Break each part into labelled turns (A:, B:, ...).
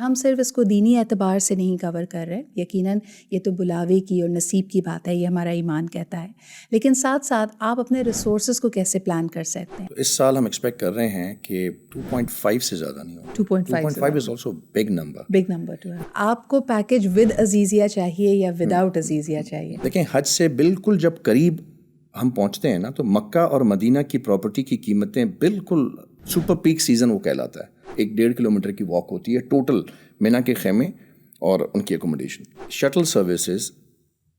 A: ہم صرف اس کو دینی اعتبار سے نہیں کور کر رہے. یقیناً یہ تو بلاوے کی اور نصیب کی بات ہے, یہ ہمارا ایمان کہتا ہے, لیکن ساتھ ساتھ آپ اپنے ریسورسز کو کیسے پلان کر سکتے ہیں.
B: تو اس سال ہم ایکسپیکٹ کر رہے ہیں کہ 2.5 سے زیادہ نہیں ہوگا. 2.5 is also big number
A: two ہے. آپ کو پیکج ود عزیزیہ چاہیے یا وداؤٹ عزیزیہ چاہیے؟
B: دیکھیں, حج سے بالکل جب قریب ہم پہنچتے ہیں نا, تو مکہ اور مدینہ کی پراپرٹی کی قیمتیں بالکل سپر پیک سیزن وہ کہلاتا ہے. 1.5 کلومیٹر کی واک ہوتی ہے ٹوٹل, مینا کے خیمے اور ان کی اکوموڈیشن. شٹل سروسز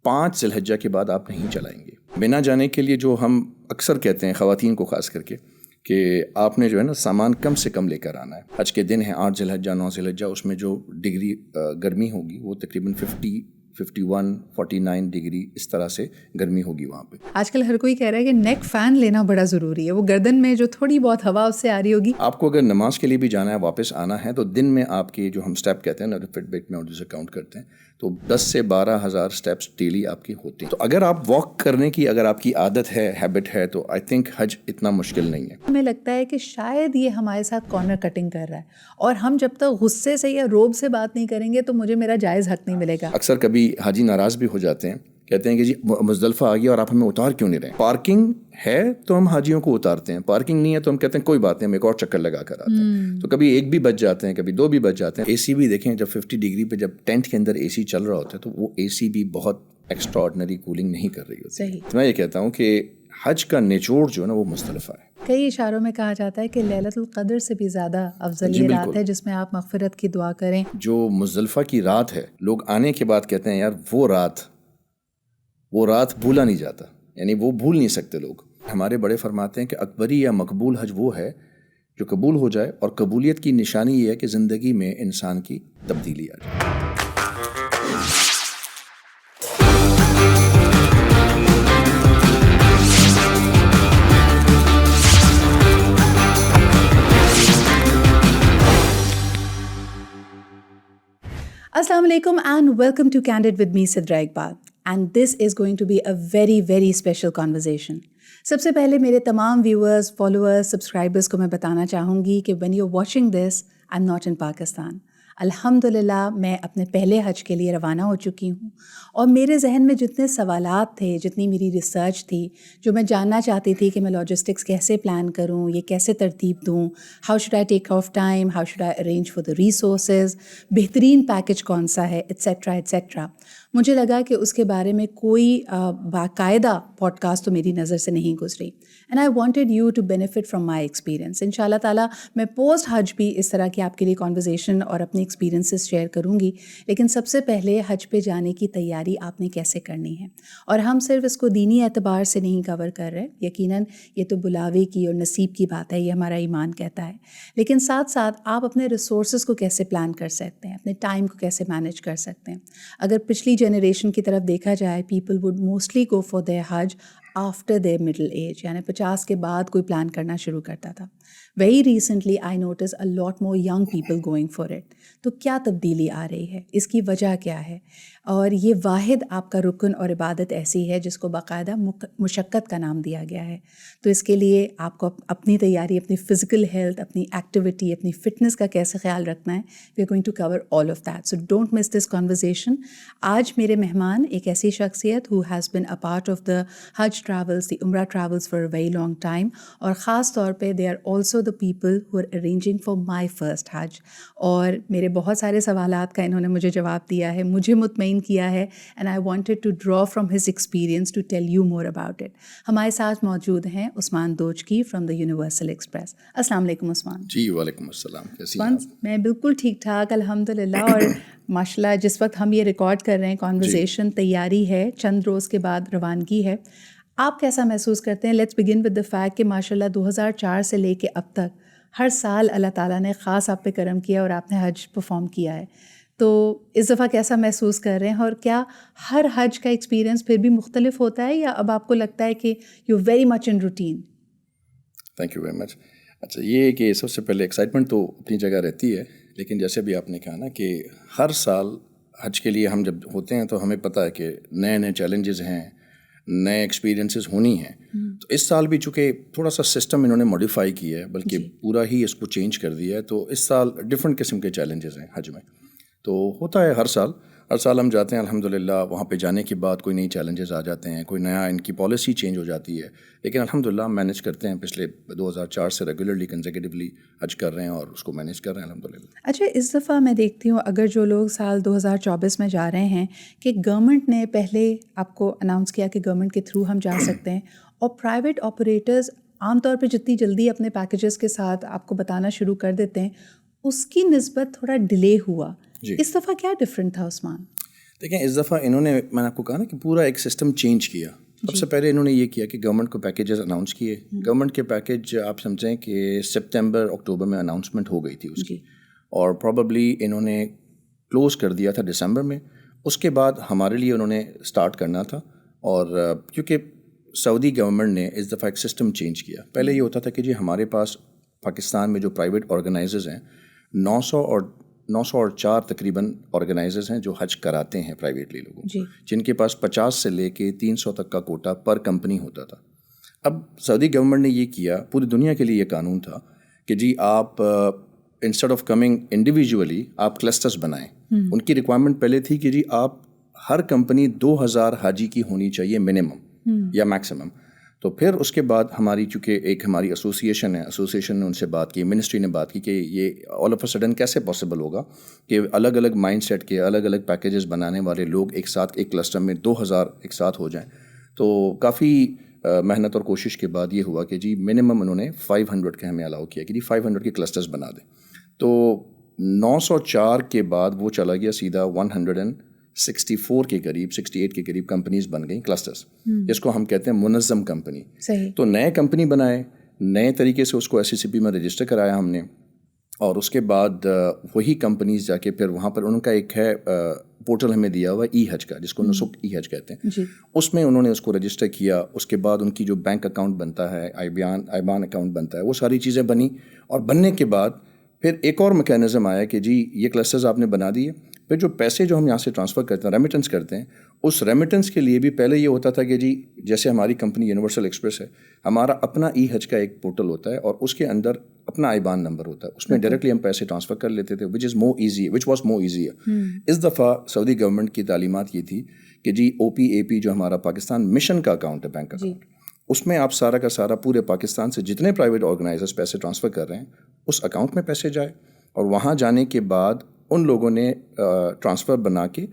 B: 5 ذی الحجہ کے بعد آپ نہیں چلائیں گے. مینا جانے کے لیے جو ہم اکثر کہتے ہیں خواتین کو خاص کر کے کہ آپ نے جو ہے نا سامان کم سے کم لے کر آنا ہے. حج کے دن ہیں 8 ذی الحجہ 9 ذی الحجہ, اس میں جو ڈگری گرمی ہوگی وہ تقریباً 50 51 49 ڈگری اس طرح سے گرمی ہوگی وہاں پہ.
A: آج کل ہر کوئی کہہ رہا ہے کہ نیک فین لینا بڑا ضروری ہے, وہ گردن میں جو تھوڑی بہت ہوا اس سے آ رہی ہوگی.
B: آپ کو اگر نماز کے لیے بھی جانا ہے, واپس آنا ہے, تو دن میں آپ کی جو ہم اسٹیپ کہتے ہیں نا فٹ بیٹ میں اور جسے کاؤنٹ کرتے ہیں, تو 10 سے 12 ہزار اسٹیپس ڈیلی آپ کی ہوتی ہیں. تو اگر آپ واک کرنے کی اگر آپ کی عادت ہے, ہیبٹ ہے, تو آئی تھنک حج اتنا مشکل نہیں ہے.
A: ہمیں لگتا ہے کہ شاید یہ ہمارے ساتھ کارنر کٹنگ کر رہا ہے, اور ہم جب تک غصے سے یا روب سے بات نہیں کریں گے تو مجھے میرا جائز حق نہیں ملے گا.
B: اکثر کبھی حاجی ناراض بھی ہو جاتے ہیں, کہتے ہیں کہ جی مزدلفہ آ گیا اور آپ ہمیں اتار کیوں نہیں رہے. پارکنگ ہے تو ہم حاجیوں کو اتارتے ہیں, پارکنگ نہیں ہے تو ہم کہتے ہیں کوئی بات نہیں, ہم ایک اور چکر لگا کر آتے ہیں. تو کبھی 1 بھی بچ جاتے ہیں, کبھی 2 بھی بچ جاتے ہیں. اے سی بھی دیکھیں, جب 50 ڈگری پہ جب ٹینٹ کے اندر اے سی چل رہا ہوتا ہے تو وہ اے سی بھی بہت ایکسٹرا آرڈنری کولنگ نہیں کر رہی ہوتی.
A: صحیح.
B: تو میں یہ کہتا ہوں کہ حج کا نچوڑ جو ہے نا وہ مزدلفہ ہے.
A: کئی اشاروں میں کہا جاتا ہے کہ لیلۃ القدر سے بھی زیادہ افضل یہ رات ہے جس میں آپ مغفرت کی دعا کریں.
B: جو مزدلفہ کی رات ہے, لوگ آنے کے بعد کہتے ہیں یار وہ رات بھولا نہیں جاتا, یعنی وہ بھول نہیں سکتے لوگ. ہمارے بڑے فرماتے ہیں کہ اکبری یا مقبول حج وہ ہے جو قبول ہو جائے, اور قبولیت کی نشانی یہ ہے کہ زندگی میں انسان کی تبدیلی آ جائے.
A: السلام علیکم and welcome to Candid with me Sidra Iqbal, and this is going to be a very very special conversation. سب سے پہلے میرے تمام ویورز, فالوورز, سبسکرائبرز کو میں بتانا چاہوں گی کہ when you watching this I am not in Pakistan. الحمدللہ میں اپنے پہلے حج کے لیے روانہ ہو چکی ہوں, اور میرے ذہن میں جتنے سوالات تھے, جتنی میری ریسرچ تھی, جو میں جاننا چاہتی تھی کہ میں لاجسٹکس کیسے پلان کروں, یہ کیسے ترتیب دوں, how should I take of time, how should I arrange for the resources, بہترین پیکج کون سا ہے, ایٹسیٹرا ایٹسیٹرا. مجھے لگا کہ اس کے بارے میں کوئی باقاعدہ پوڈ کاسٹ تو میری نظر سے نہیں گزری, and I wanted you to benefit from my experience. ان شاء اللہ تعالیٰ میں پوسٹ حج بھی اس طرح کی آپ کے لیے کانورزیشن اور اپنی ایکسپیرینسز شیئر کروں گی. لیکن سب سے پہلے حج پہ جانے کی تیاری آپ نے کیسے کرنی ہے, اور ہم صرف اس کو دینی اعتبار سے نہیں کور کر رہے. یقیناً یہ تو بلاوے کی اور نصیب کی بات ہے, یہ ہمارا ایمان کہتا ہے, لیکن ساتھ ساتھ آپ اپنے ریسورسز کو کیسے پلان کر سکتے ہیں, اپنے ٹائم کو کیسے مینیج کر سکتے ہیں. اگر پچھلی جنریشن کی طرف دیکھا جائے, people would mostly go for their حج آفٹر دیئر مڈل ایج, یعنی 50 کے بعد کوئی پلان کرنا شروع کرتا تھا. Very recently I notice a lot more young people going for it. تو کیا تبدیلی آ رہی ہے, اس کی وجہ کیا ہے, اور یہ واحد آپ کا رکن اور عبادت ایسی ہے جس کو باقاعدہ مشقت کا نام دیا گیا ہے. تو اس کے لیے آپ کو اپنی تیاری, اپنی فزیکل ہیلتھ, اپنی ایکٹیویٹی, اپنی فٹنس کا کیسے خیال رکھنا ہے. We are going to cover all of that, so don't miss this conversation. آج میرے مہمان ایک ایسی شخصیت who has been a part of the حج ٹریولس, دی عمرہ travels for a very long time, اور خاص طور پہ they are also the people who are arranging for my first حج. اور میرے بہت سارے سوالات کا انہوں نے مجھے جواب دیا ہے, مجھے مطمئن کیا ہے, and I wanted to draw from his experience to tell you more about it. ہمارے ساتھ موجود ہیں Usman Dochki from the Universal Express. السلام علیکم عثمان.
B: جی وعلیکم السلام, کیسی ہیں آپ؟
A: میں بالکل ٹھیک ٹھاک الحمدللہ. اور ماشاء اللہ جس وقت ہم یہ ریکارڈ کر رہے ہیں کانورزیشن تیاری ہے, چند روز کے بعد روانگی ہے, آپ کیسا محسوس کرتے ہیں؟ Let's begin with the fact کہ ماشاء اللہ 2004 سے لے کے اب تک ہر سال اللہ تعالیٰ نے خاص آپ پہ کرم کیا اور آپ نے حج پرفارم کیا ہے. تو اس دفعہ کیسا محسوس کر رہے ہیں, اور کیا ہر حج کا ایکسپیرئنس پھر بھی مختلف ہوتا ہے, یا اب آپ کو لگتا ہے کہ you very much in routine?
B: Thank you very much. اچھا, یہ کہ سب سے پہلے ایکسائٹمنٹ تو اپنی جگہ رہتی ہے, لیکن جیسے بھی آپ نے کہا نا کہ ہر سال حج کے لیے ہم جب ہوتے ہیں تو ہمیں پتہ ہے کہ نئے نئے چیلنجز ہیں, نئے ایکسپیرینسز ہونی ہیں. تو اس سال بھی چونکہ تھوڑا سا سسٹم انہوں نے ماڈیفائی کیا ہے, بلکہ پورا ہی اس کو چینج کر دیا ہے, تو اس سال ڈفرینٹ قسم کے چیلنجز ہیں حج میں. تو ہوتا ہے ہر سال ہم جاتے ہیں الحمدللہ, وہاں پہ جانے کے بعد کوئی نئی چیلنجز آ جاتے ہیں, کوئی نیا ان کی پالیسی چینج ہو جاتی ہے, لیکن الحمدللہ ہم مینیج کرتے ہیں. پچھلے 2004 سے ریگولرلی کنزیکیٹیولی حج کر رہے ہیں اور اس کو مینیج کر رہے ہیں الحمدللہ.
A: اچھا, اس دفعہ میں دیکھتی ہوں اگر جو لوگ سال 2024 میں جا رہے ہیں کہ گورنمنٹ نے پہلے آپ کو اناؤنس کیا کہ گورنمنٹ کے تھرو ہم جا سکتے ہیں, اور پرائیویٹ آپریٹرز عام طور پہ جتنی جلدی اپنے پیکیجز کے ساتھ آپ کو بتانا شروع کر دیتے ہیں, اس کی نسبت تھوڑا ڈیلے ہوا. اس دفعہ کیا ڈفرینٹ تھا عثمان؟
B: دیکھیں, اس دفعہ انہوں نے, میں نے آپ کو کہا نا کہ پورا ایک سسٹم چینج کیا. سب سے پہلے انہوں نے یہ کیا کہ گورنمنٹ کو پیکیجز اناؤنس کیے. گورنمنٹ کے پیکیج آپ سمجھیں کہ سپتمبر اکتوبر میں اناؤنسمنٹ ہو گئی تھی اس کی, اور پروبیبلی انہوں نے کلوز کر دیا تھا دسمبر میں. اس کے بعد ہمارے لیے انہوں نے اسٹارٹ کرنا تھا, اور کیونکہ سعودی گورنمنٹ نے اس دفعہ ایک سسٹم چینج کیا. پہلے یہ ہوتا تھا کہ جی ہمارے پاس پاکستان میں جو پرائیویٹ آرگنائزرز ہیں 904 تقریباً آرگنائزرز ہیں جو حج کراتے ہیں پرائیویٹلی لوگوں کو, جن کے پاس 50 سے لے کے 300 تک کا کوٹا پر کمپنی ہوتا تھا. اب سعودی گورنمنٹ نے یہ کیا, پوری دنیا کے لیے یہ قانون تھا کہ جی آپ انسٹیڈ آف کمنگ انڈیویجولی آپ کلسٹرز بنائیں. ان کی ریکوائرمنٹ پہلے تھی کہ جی آپ ہر کمپنی 2000 حاجی کی ہونی چاہیے منیمم یا میکسیمم. تو پھر اس کے بعد ہماری چونکہ ایک ہماری ایسوسیشن ہے, ایسوسیشن نے ان سے بات کی, منسٹری نے بات کی کہ یہ آل آف اے سڈن کیسے پاسبل ہوگا کہ الگ الگ مائنڈ سیٹ کے الگ الگ پیکیجز بنانے والے لوگ ایک ساتھ ایک کلسٹر میں 2000 ایک ساتھ ہو جائیں. تو کافی محنت اور کوشش کے بعد یہ ہوا کہ جی منیمم انہوں نے 500 کے ہمیں الاؤ کیا کہ جی 500 کے کلسٹرز بنا دیں. تو 904 کے بعد وہ چلا گیا سیدھا 164 کے قریب 68 کے قریب کمپنیز بن گئیں کلسٹرز, جس کو ہم کہتے ہیں منظم کمپنی. تو نئے کمپنی بنائے, نئے طریقے سے اس کو SCCP میں رجسٹر کرایا ہم نے, اور اس کے بعد وہی کمپنیز جا کے پھر وہاں پر ان کا ایک ہے پورٹل ہمیں دیا ہوا ای حج کا, جس کو نسک ای حج کہتے ہیں. اس میں انہوں نے اس کو رجسٹر کیا. اس کے بعد ان کی جو بینک اکاؤنٹ بنتا ہے, آئبان اکاؤنٹ بنتا ہے, وہ ساری چیزیں بنی. اور بننے کے بعد پھر ایک اور میکینزم آیا کہ جی یہ کلسٹرز آپ نے بنا دیے. پھر جو پیسے جو ہم یہاں سے ٹرانسفر کرتے ہیں, ریمیٹنس کرتے ہیں, اس ریمیٹنس کے لیے بھی پہلے یہ ہوتا تھا کہ جی جیسے ہماری کمپنی یونیورسل ایکسپریس ہے, ہمارا اپنا ای حج کا ایک پورٹل ہوتا ہے, اور اس کے اندر اپنا آئبان نمبر ہوتا ہے. اس میں ڈائریکٹلی ہم پیسے ٹرانسفر کر لیتے تھے, وچ واز مور ایزی. اس دفعہ سعودی گورنمنٹ کی تعلیمات یہ تھی کہ جی OPAP جو ہمارا پاکستان مشن کا اکاؤنٹ ہے, بینک اکاؤنٹ, اس میں آپ سارا کا سارا پورے پاکستان سے جتنے پرائیویٹ آرگنائزرز پیسے ٹرانسفر کر رہے ہیں اس اکاؤنٹ میں پیسے جائے. اور وہاں جانے کے بعد ان لوگوں نے ٹرانسفر بنا کے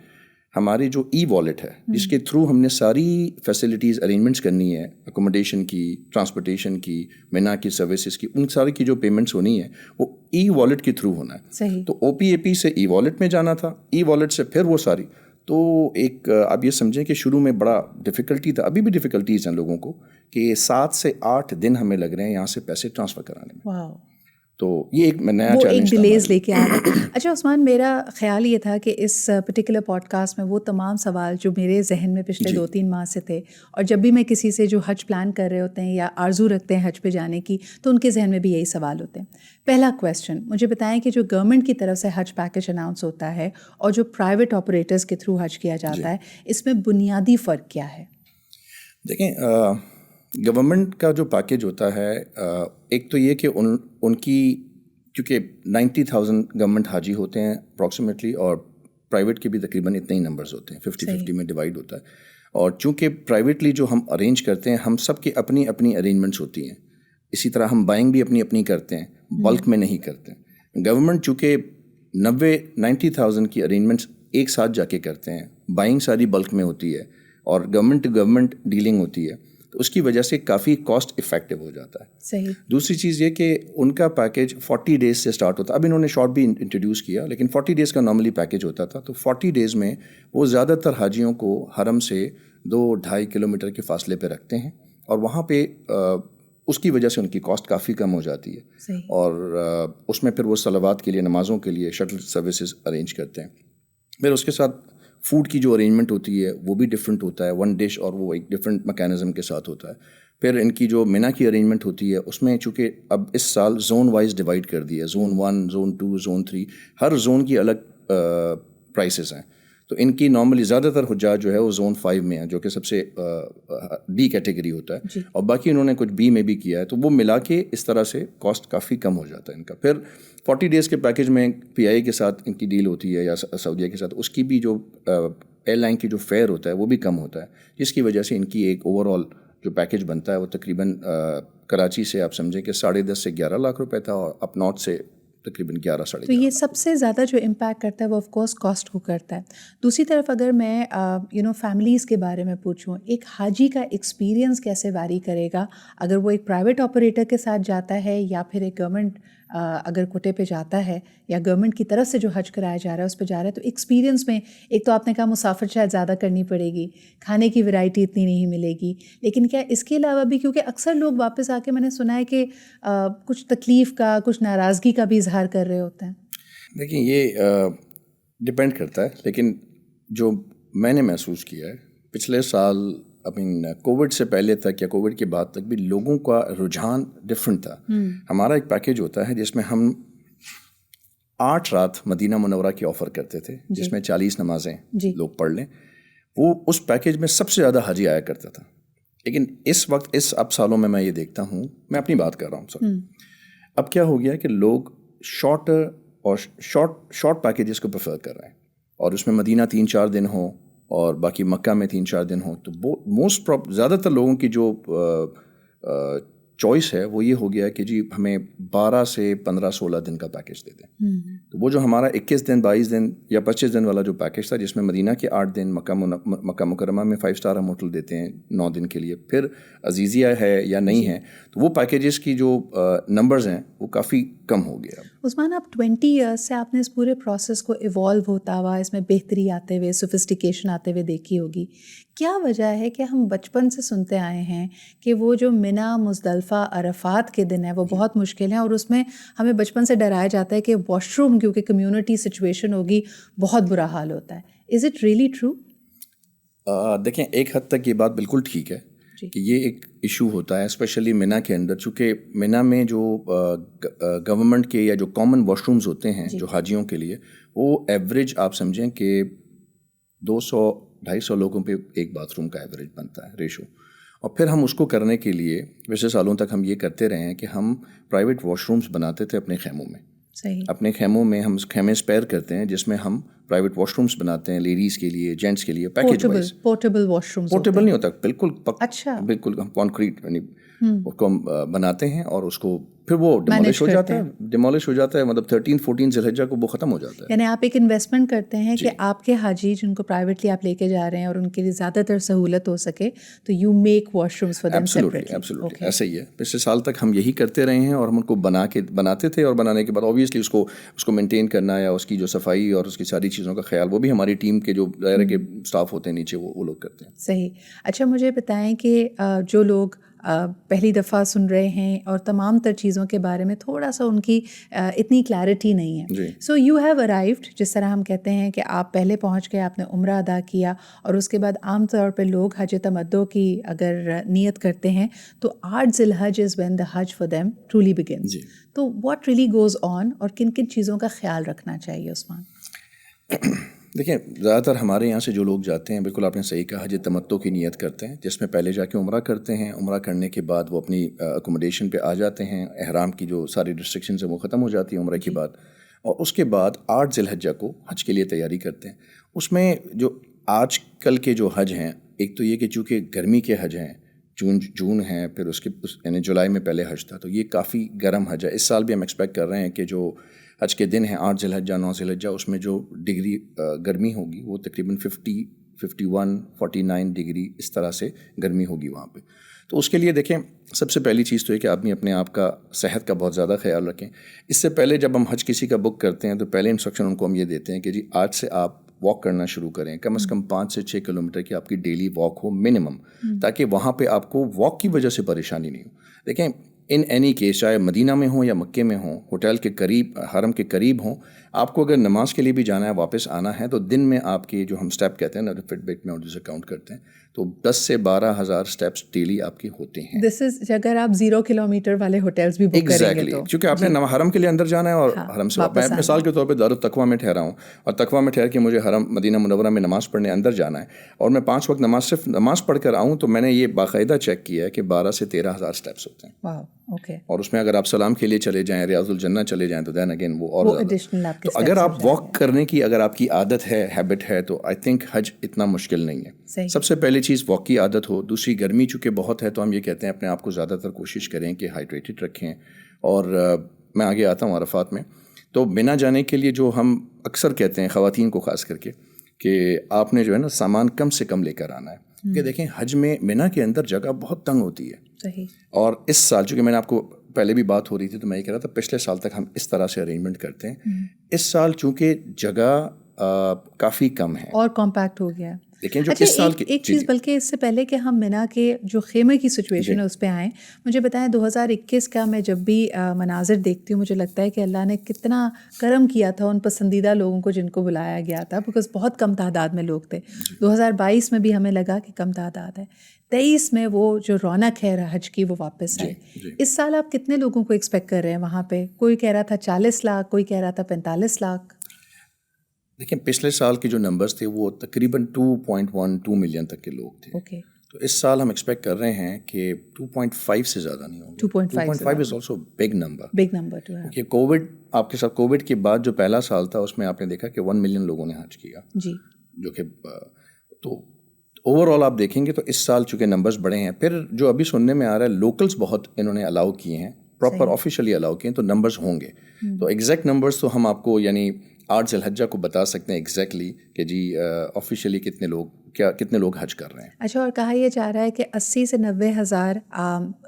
B: ہماری جو ای والیٹ ہے, جس کے تھرو ہم نے ساری فیسلٹیز ارینجمنٹس کرنی ہے, اکوموڈیشن کی, ٹرانسپورٹیشن کی, مینا کی سروسز کی, ان ساری کی جو پیمنٹس ہونی ہے وہ ای والیٹ کے تھرو ہونا ہے. تو OPAP سے ای والیٹ میں جانا تھا, ای والیٹ سے پھر وہ ساری. تو ایک آپ یہ سمجھیں کہ شروع میں بڑا ڈیفیکلٹی تھا, ابھی بھی ڈیفیکلٹیز ہیں لوگوں کو, کہ 7 سے 8 دن ہمیں لگ رہے ہیں یہاں سے پیسے ٹرانسفر کرانے میں. تو یہ ایک نیا چیلنج
A: ڈیلیز لے کے آ رہا ہے. اچھا عثمان, میرا خیال یہ تھا کہ اس پرٹیکولر پوڈ کاسٹ میں وہ تمام سوال جو میرے ذہن میں پچھلے 2-3 ماہ سے تھے, اور جب بھی میں کسی سے جو حج پلان کر رہے ہوتے ہیں یا آرزو رکھتے ہیں حج پہ جانے کی, تو ان کے ذہن میں بھی یہی سوال ہوتے ہیں. پہلا کویسچن, مجھے بتائیں کہ جو گورنمنٹ کی طرف سے حج پیکیج اناؤنس ہوتا ہے اور جو پرائیویٹ آپریٹرز کے تھرو حج کیا جاتا ہے, اس میں بنیادی فرق کیا ہے؟
B: دیکھیں, گورنمنٹ کا جو پیکیج ہوتا ہے, ایک تو یہ کہ ان کی کیونکہ 90,000 گورنمنٹ حاجی ہوتے ہیں اپروکسیمیٹلی, اور پرائیویٹ کے بھی تقریباً اتنے ہی نمبرز ہوتے ہیں, 50-50 میں ڈیوائڈ ہوتا ہے. اور چونکہ پرائیویٹلی جو ہم ارینج کرتے ہیں, ہم سب کی اپنی اپنی ارینجمنٹس ہوتی ہیں. اسی طرح ہم بائنگ بھی اپنی اپنی کرتے ہیں, بلک میں نہیں کرتے. گورنمنٹ چونکہ 90,000 کی ارینجمنٹس ایک ساتھ جا کے کرتے ہیں, بائنگ ساری بلک میں ہوتی ہے, اور گورنمنٹ ٹو گورنمنٹ ڈیلنگ ہوتی ہے, تو اس کی وجہ سے کافی کاسٹ افیکٹو ہو جاتا ہے.
A: صحیح.
B: دوسری چیز یہ کہ ان کا پیکیج 40 ڈیز سے اسٹارٹ ہوتا ہے. اب انہوں نے شارٹ بھی انٹروڈیوس کیا, لیکن 40 ڈیز کا نارملی پیکیج ہوتا تھا. تو 40 ڈیز میں وہ زیادہ تر حاجیوں کو حرم سے 2-2.5 کلومیٹر کے فاصلے پہ رکھتے ہیں, اور وہاں پہ اس کی وجہ سے ان کی کاسٹ کافی کم ہو جاتی ہے. اور اس میں پھر وہ صلوات کے لیے, نمازوں کے لیے شٹل سروسز ارینج کرتے ہیں. پھر اس کے ساتھ فوڈ کی جو ارینجمنٹ ہوتی ہے وہ بھی ڈفرینٹ ہوتا ہے, 1 ڈش, اور وہ ایک ڈفرینٹ میکینزم کے ساتھ ہوتا ہے. پھر ان کی جو مینا کی ارینجمنٹ ہوتی ہے, اس میں چونکہ اب اس سال زون وائز ڈیوائڈ کر دیا ہے, زون 1, زون 2, زون 3, ہر زون کی الگ پرائسز ہیں. تو ان کی نارملی زیادہ تر حجاج جو ہے وہ زون 5 میں ہیں، جو کہ سب سے ڈی کیٹیگری ہوتا ہے، اور باقی انہوں نے کچھ بی میں بھی کیا ہے، تو وہ ملا کے اس طرح سے کاسٹ کافی کم ہو جاتا ہے ان کا. پھر 40 ڈیز کے پیکیج میں پی آئی کے ساتھ ان کی ڈیل ہوتی ہے یا سعودیہ کے ساتھ، اس کی بھی جو ایئر لائن کی جو فیئر ہوتا ہے وہ بھی کم ہوتا ہے، جس کی وجہ سے ان کی ایک اوور آل جو پیکیج بنتا ہے وہ تقریباً کراچی سے آپ سمجھیں کہ 10.5 سے 11 لاکھ روپے تھا، اور اپ نارتھ سے تقریباً 11-11.5.
A: تو یہ سب سے زیادہ جو امپیکٹ کرتا ہے وہ آف کورس کاسٹ کو کرتا ہے. دوسری طرف اگر میں فیملیز کے بارے میں پوچھوں، ایک حاجی کا ایکسپیرینس کیسے ویری کرے گا اگر وہ ایک پرائیویٹ آپریٹر کے ساتھ جاتا ہے یا پھر ایک گورنمنٹ اگر کوٹے پہ جاتا ہے یا گورنمنٹ کی طرف سے جو حج کرایا جا رہا ہے اس پہ جا رہا ہے، تو ایکسپیرینس میں ایک تو آپ نے کہا مسافر شاید زیادہ کرنی پڑے گی، کھانے کی ورائٹی اتنی نہیں ملے گی، لیکن کیا اس کے علاوہ بھی، کیونکہ اکثر لوگ واپس آ کے میں نے سنا ہے کہ کچھ تکلیف کا، کچھ ناراضگی کا بھی اظہار کر رہے ہوتے ہیں.
B: دیکھیں یہ ڈپینڈ کرتا ہے، لیکن جو میں نے محسوس کیا ہے پچھلے سال کووڈ سے پہلے تک یا کووڈ کے بعد تک بھی لوگوں کا رجحان ڈفرینٹ تھا. ہمارا ایک پیکیج ہوتا ہے جس میں ہم 8 رات مدینہ منورہ کی آفر کرتے تھے، جس میں 40 نمازیں لوگ پڑھ لیں. وہ اس پیکیج میں سب سے زیادہ حاجی آیا کرتا تھا. لیکن اس وقت اس اب سالوں میں یہ دیکھتا ہوں، میں اپنی بات کر رہا ہوں سر، اب کیا ہو گیا کہ لوگ شارٹر اور شارٹ پیکیجز کو پریفر کر رہے ہیں، اور اس میں مدینہ 3-4 دن ہوں اور باقی مکہ میں 3-4 دن ہوں. تو زیادہ تر لوگوں کی جو چوائس ہے وہ یہ ہو گیا کہ جی ہمیں 12 سے 15-16 دن کا پیکیج دے دیں. تو وہ جو ہمارا 21 دن 22 دن یا 25 دن والا جو پیکیج تھا، جس میں مدینہ کے 8 دن، مکہ مکرمہ میں 5 اسٹار ہم ہوٹل دیتے ہیں 9 دن کے لیے، پھر عزیزیہ ہے یا نہیں ہے، تو وہ پیکیجز کی جو نمبرز ہیں وہ کافی کم ہو گیا.
A: عثمان، آپ 20 ایئرس سے آپ نے اس پورے پروسیس کو ایوالو ہوتا ہوا، اس میں بہتری آتے ہوئے، سوفسٹیکیشن آتے ہوئے دیکھی ہوگی. کیا وجہ ہے کہ ہم بچپن سے سنتے آئے ہیں کہ وہ جو منی، مزدلفہ، عرفات کے دن ہے وہ بہت مشکل ہیں، اور اس میں ہمیں بچپن سے ڈرایا جاتا ہے کہ واش روم کیونکہ کمیونٹی سچویشن ہوگی بہت برا حال ہوتا ہے. Is it really true?
B: دیکھیں ایک حد تک یہ بات بالکل ٹھیک ہے کہ یہ ایک ایشو ہوتا ہے، اسپیشلی منی کے اندر، چونکہ منی میں جو گورنمنٹ کے یا جو کامن واش رومز ہوتے ہیں جو حاجیوں کے لیے، وہ ایوریج آپ سمجھیں کہ 200-250 لوگوں پہ ایک باتھ روم کا ایوریج بنتا ہے ریشو. اور پھر ہم اس کو کرنے کے لیے ویسے سالوں تک ہم یہ کرتے رہے ہیں کہ ہم پرائیویٹ واش رومز بناتے تھے اپنے خیموں میں. اپنے خیموں میں ہم خیمے اسپیئر کرتے ہیں، جس میں ہم پرائیویٹ واش رومز بناتے ہیں لیڈیز کے لیے، جینٹس کے لیے، package wise.
A: Portable wash rooms?
B: Portable نہیں ہوتا، بالکل
A: اچھا،
B: بالکل ہم کانکریٹ اس کو ہم بناتے ہیں، اور اس کو پھر وہ ڈیمالش ہو جاتا ہے، مطلب 13-14 ذی الحجہ کو وہ ختم ہو جاتا ہے.
A: یعنی آپ ایک انویسٹمنٹ کرتے ہیں کہ آپ کے حاجی جن کو پرائیویٹلی آپ لے کے جا رہے ہیں اور ان کے لیے زیادہ تر سہولت ہو سکے، تو you make wash rooms for them separately.
B: Absolutely ایسا ہی ہے. پچھلے سال تک ہم یہی کرتے رہے ہیں، اور ہم ان کو بناتے تھے، اور بنانے کے بعد اوبیسلی اس کو مینٹین کرنا یا اس کی جو صفائی اور اس کی ساری چیزوں کا خیال وہ بھی ہماری ٹیم کے جو دائرے کے اسٹاف ہوتے ہیں نیچے وہ لوگ کرتے ہیں.
A: صحیح. اچھا مجھے بتائیں کہ جو لوگ پہلی دفعہ سن رہے ہیں اور تمام تر چیزوں کے بارے میں تھوڑا سا ان کی اتنی کلیئرٹی نہیں ہے، سو یو ہیو ارائیوڈ، جس طرح ہم کہتے ہیں کہ آپ پہلے پہنچ گئے، آپ نے عمرہ ادا کیا، اور اس کے بعد عام طور پہ لوگ حج تمتع کی اگر نیت کرتے ہیں تو 8 ذی الحج is when the Hajj for them truly begins. تو واٹ ریئلی گوز آن، اور کن کن چیزوں کا خیال رکھنا چاہیے عثمان؟
B: دیکھیں زیادہ تر ہمارے یہاں سے جو لوگ جاتے ہیں، بالکل آپ نے صحیح کہا، حج تمتع کی نیت کرتے ہیں، جس میں پہلے جا کے عمرہ کرتے ہیں. عمرہ کرنے کے بعد وہ اپنی اکوموڈیشن پہ آ جاتے ہیں، احرام کی جو ساری ریسٹرکشنز ہیں وہ ختم ہو جاتی ہیں عمرہ کے بعد، اور اس کے بعد 8 ذی الحجہ کو حج کے لیے تیاری کرتے ہیں. اس میں جو آج کل کے جو حج ہیں، ایک تو یہ کہ چونکہ گرمی کے حج ہیں، جون ہیں، پھر اس کے یعنی جولائی میں پہلے حج تھا، تو یہ کافی گرم حج ہے. اس سال بھی ہم ایکسپیکٹ کر رہے ہیں کہ جو حج کے دن ہیں 8 ذی الحجہ 9 ذی الحجہ، اس میں جو ڈگری گرمی ہوگی وہ تقریباً 51-49 ڈگری اس طرح سے گرمی ہوگی وہاں پہ. تو اس کے لیے دیکھیں سب سے پہلی چیز تو یہ کہ آدمی اپنے آپ کا صحت کا بہت زیادہ خیال رکھیں. اس سے پہلے جب ہم حج کسی کا بک کرتے ہیں تو پہلے انسٹرکشن ان کو ہم یہ دیتے ہیں کہ جی آج سے آپ واک کرنا شروع کریں، کم از کم 5 سے 6 کلومیٹر کی آپ کی ڈیلی واک ہو منیمم، تاکہ وہاں پہ آپ کو واک کی وجہ سے پریشانی نہیں ہو. دیکھیں ان اینی کیس چاہے مدینہ میں ہوں یا مکے میں ہوں, ہوٹل کے قریب, حرم کے قریب ہوں, آپ کو اگر نماز کے لیے بھی جانا ہے, واپس آنا ہے, تو دن میں آپ کی جو ہم اسٹیپ کہتے ہیں نا, فٹ بٹ میں جسے کاؤنٹ کرتے ہیں, تو 10 سے 12,000 اسٹیپس ڈیلی آپ کی ہوتے ہیں.
A: دس از اگر آپ 0 کلومیٹر والے ہوٹلس بھی بک کریں گے تو,
B: کیونکہ آپ نے حرم کے لیے اندر جانا ہے, اور حرم سے میں مثال کے طور پہ دارالتقویٰ میں ٹھہرا ہوں, اور تقویٰ میں ٹھہر کے مجھے حرم مدینہ منورہ میں نماز پڑھنے اندر جانا ہے, اور میں 5 وقت نماز صرف نماز پڑھ کر آؤں, تو میں نے یہ باقاعدہ چیک کیا ہے کہ 12 سے 13,000 اسٹیپس ہوتے ہیں. اور اس میں اگر آپ سلام کے لیے چلے جائیں, ریاض الجنہ چلے جائیں, تو دین اگین وہ اور زیادہ. تو اگر آپ واک کرنے کی اگر آپ کی عادت ہے, ہیبٹ ہے, تو آئی تھنک حج اتنا مشکل نہیں ہے. سب سے پہلی چیز واک کی عادت ہو. دوسری, گرمی چونکہ بہت ہے, تو ہم یہ کہتے ہیں اپنے آپ کو زیادہ تر کوشش کریں کہ ہائیڈریٹڈ رکھیں. اور میں آگے آتا ہوں عرفات میں, تو بنا جانے کے لیے جو ہم اکثر کہتے ہیں خواتین کو خاص کر کے, کہ آپ نے جو ہے نا سامان کم سے کم لے کر آنا ہے. کہ دیکھیں حج میں مینا کے اندر جگہ بہت تنگ ہوتی ہے.
A: صحیح.
B: اور اس سال چونکہ میں نے آپ کو پہلے بھی بات ہو رہی تھی, تو میں یہ کہہ رہا تھا پچھلے سال تک ہم اس طرح سے ارینجمنٹ کرتے ہیں. اس سال چونکہ جگہ کافی کم ہے
A: اور کمپیکٹ ہو گیا.
B: لیکن جو اس سال کی
A: ایک چیز, بلکہ اس سے پہلے کہ ہم مینا کے جو خیمے کی سچویشن ہے اس پہ آئیں, مجھے بتائیں 2021 کا میں جب بھی مناظر دیکھتی ہوں, مجھے لگتا ہے کہ اللہ نے کتنا کرم کیا تھا ان پسندیدہ لوگوں کو جن کو بلایا گیا تھا, بیکاز بہت کم تعداد میں لوگ تھے. 2022 میں بھی ہمیں لگا کہ کم تعداد ہے. 23 میں وہ جو رونق ہے حج کی وہ واپس آئے. اس سال آپ کتنے لوگوں کو ایکسپیکٹ کر رہے ہیں وہاں پہ؟ کوئی کہہ رہا تھا 40 لاکھ, کوئی کہہ رہا تھا 45 لاکھ.
B: دیکھیں پچھلے سال کے جو نمبرز تھے وہ تقریباً 2.12 ملین تک کے لوگ تھے.
A: اوکے.
B: تو اس سال ہم ایکسپیکٹ کر رہے ہیں کہ 2.5 سے زیادہ نہیں ہوں گے. 2.5 از آلسو بگ نمبر. کہ کووڈ, آپ کے ساتھ کووڈ کے بعد جو پہلا سال تھا اس میں آپ نے دیکھا کہ 1 ملین لوگوں نے حج کیا.
A: جی.
B: جو کہ تو اوور آل آپ دیکھیں گے تو اس سال چونکہ نمبرز بڑے ہیں. پھر جو ابھی سننے میں آ رہا ہے, لوکلز بہت انہوں نے الاؤ کیے ہیں, پراپر آفیشلی الاؤ کیے ہیں, تو نمبرز ہوں گے. تو ایگزیکٹ نمبرز تو ہم آپ کو یعنی 8 ذی الحجہ کو بتا سکتے ہیں ایگزیکٹلی کہ جی آفیشیلی کتنے لوگ حج کر رہے ہیں.
A: اچھا, اور کہا یہ جا رہا ہے کہ 80 سے 90 ہزار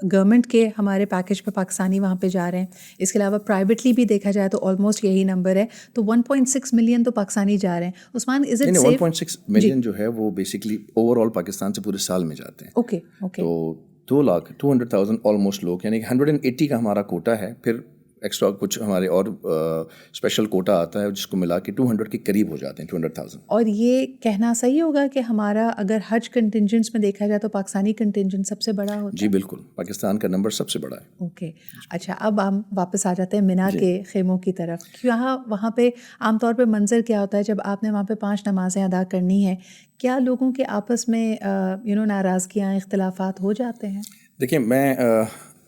A: گورنمنٹ کے ہمارے پیکیج پہ پاکستانی وہاں پہ جا رہے ہیں. اس کے علاوہ پرائیویٹلی بھی دیکھا جائے تو آلموسٹ یہی نمبر ہے. تو 1.6 ملین تو پاکستانی جا رہے ہیں. عثمان, از اٹ سیف؟
B: 1.6 ملین جو ہے وہ بیسکلی اوور آل پاکستان سے پورے سال میں جاتے ہیں.
A: اوکے.
B: تو 200,000 آلموسٹ لوگ, یعنی کہ 180 کا ہمارا کوٹا ہے. پھر ایکسٹرا کچھ ہمارے اور اسپیشل کوٹا آتا ہے جس کو ملا کے 200 کے قریب ہو جاتے ہیں, 200,000.
A: اور یہ کہنا صحیح ہوگا کہ ہمارا اگر حج کنٹینجنٹس میں دیکھا جائے تو پاکستانی کنٹینجنٹ سب سے بڑا ہوتا ہے؟
B: جی بالکل, پاکستان کا نمبر سب سے بڑا ہے.
A: اوکے. اچھا, اب ہم واپس آ جاتے ہیں مینا کے خیموں کی طرف. وہاں پہ عام طور پہ منظر کیا ہوتا ہے جب آپ نے وہاں پہ 5 نمازیں ادا کرنی ہیں؟ کیا لوگوں کے آپس میں ناراضگیاں, اختلافات ہو جاتے ہیں؟
B: دیکھیں, میں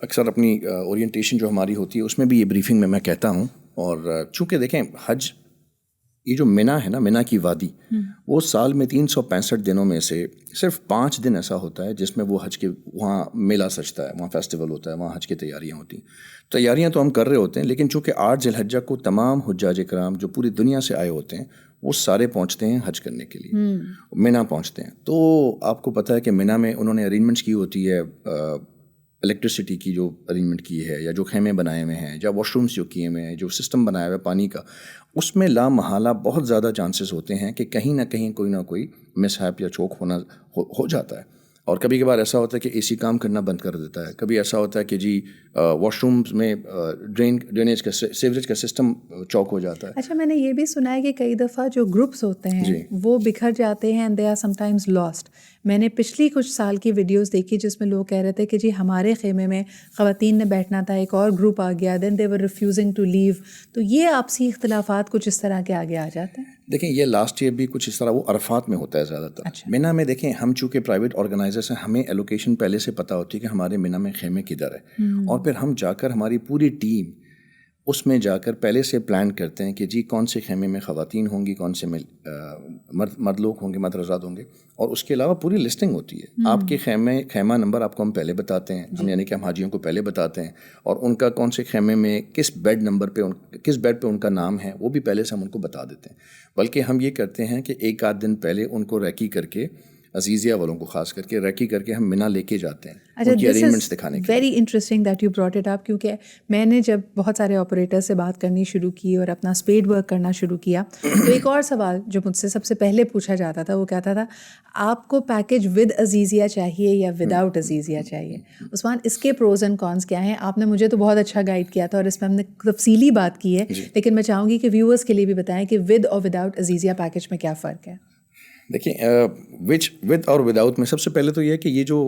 B: اکثر اپنی اورینٹیشن جو ہماری ہوتی ہے اس میں بھی یہ بریفنگ میں کہتا ہوں. اور چونکہ دیکھیں حج, یہ جو مینا ہے نا, مینا کی وادی, وہ سال میں 365 دنوں میں سے صرف 5 دن ایسا ہوتا ہے جس میں وہ حج کے وہاں میلہ سجتا ہے, وہاں فیسٹیول ہوتا ہے, وہاں حج کی تیاریاں ہوتی ہیں. تیاریاں تو ہم کر رہے ہوتے ہیں, لیکن چونکہ 8 ذی الحجہ کو تمام حجاج کرام جو پوری دنیا سے آئے ہوتے ہیں وہ سارے پہنچتے ہیں حج کرنے کے لیے, مینا پہنچتے ہیں. تو آپ کو پتہ ہے کہ مینا میں انہوں نے ارینجمنٹس کی ہوتی ہے, الیکٹریسٹی کی جو ارینجمنٹ کی ہے, یا جو خیمے بنائے ہوئے ہیں, یا واش رومس جو کیے ہوئے ہیں, جو سسٹم بنایا ہوا ہے پانی کا, اس میں لا محالہ بہت زیادہ چانسز ہوتے ہیں کہ کہیں نہ کہیں کوئی نہ کوئی مس ہیپ یا چوک ہونا ہو جاتا ہے. اور کبھی کبھار ایسا ہوتا ہے کہ اے سی کام کرنا بند کر دیتا ہے. کبھی ایسا ہوتا ہے کہ جی واش رومز میں ڈرینیج کا سیوریج کا سسٹم چوک ہو جاتا ہے.
A: اچھا, میں نے یہ بھی سنا ہے کہ کئی دفعہ جو گروپس ہوتے ہیں وہ بکھر جاتے ہیں, and they are sometimes lost. میں نے پچھلی کچھ سال کی ویڈیوز دیکھی جس میں لوگ کہہ رہے تھے کہ جی ہمارے خیمے میں خواتین نے بیٹھنا تھا, ایک اور گروپ آ گیا, دین دے ور ریفیوزنگ ٹو لیو. تو یہ آپسی اختلافات کچھ اس طرح کے آگے آ جاتے ہیں.
B: دیکھیں, یہ لاسٹ ایئر بھی کچھ اس طرح وہ عرفات میں ہوتا ہے زیادہ تر. مینا میں دیکھیں, ہم چونکہ پرائیویٹ آرگنائزرس ہیں, ہمیں ایلوکیشن پہلے سے پتہ ہوتی ہے کہ ہمارے مینا میں خیمے کدھر ہے, اور پھر ہم جا کر ہماری پوری ٹیم اس میں جا کر پہلے سے پلان کرتے ہیں کہ جی کون سے خیمے میں خواتین ہوں گی, کون سے میں مرد لوگ ہوں گے, مرد حضرات ہوں گے. اور اس کے علاوہ پوری لسٹنگ ہوتی ہے. آپ کے خیمہ نمبر آپ کو ہم پہلے بتاتے ہیں, ہم یعنی کہ ہم حاجیوں کو پہلے بتاتے ہیں, اور ان کا کون سے خیمے میں کس بیڈ نمبر پہ کس بیڈ پہ ان کا نام ہے وہ بھی پہلے سے ہم ان کو بتا دیتے ہیں. بلکہ ہم یہ کرتے ہیں کہ 1 آدھ دن پہلے ان کو ریکی کر کے عزیزیہ والوں کو خاص کر کے ریکی کر کے ہم منا لے کے جاتے ہیں
A: اچھا
B: ان کی
A: دس
B: ارینجمنٹس
A: از
B: دکھانے کے
A: very interesting that you brought it up, کیونکہ میں نے جب بہت سارے آپریٹر سے بات کرنی شروع کی اور اپنا اسپیڈ ورک کرنا شروع کیا تو ایک اور سوال جو مجھ سے سب سے پہلے پوچھا جاتا تھا وہ کہتا تھا آپ کو پیکیج ود عزیزیہ چاہیے یا ود آؤٹ عزیزیہ چاہیے؟ عثمان اس کے پروز اینڈ کونس کیا ہیں؟ آپ نے مجھے تو بہت اچھا گائیڈ کیا تھا اور اس میں ہم نے تفصیلی بات کی ہے، لیکن میں چاہوں گی کہ ویورس کے لیے بھی بتائیں کہ ود اور ود آؤٹ عزیزیہ پیکیج میں کیا فرق ہے؟
B: دیکھیں ود اور ود آؤٹ میں سب سے پہلے تو یہ ہے کہ یہ جو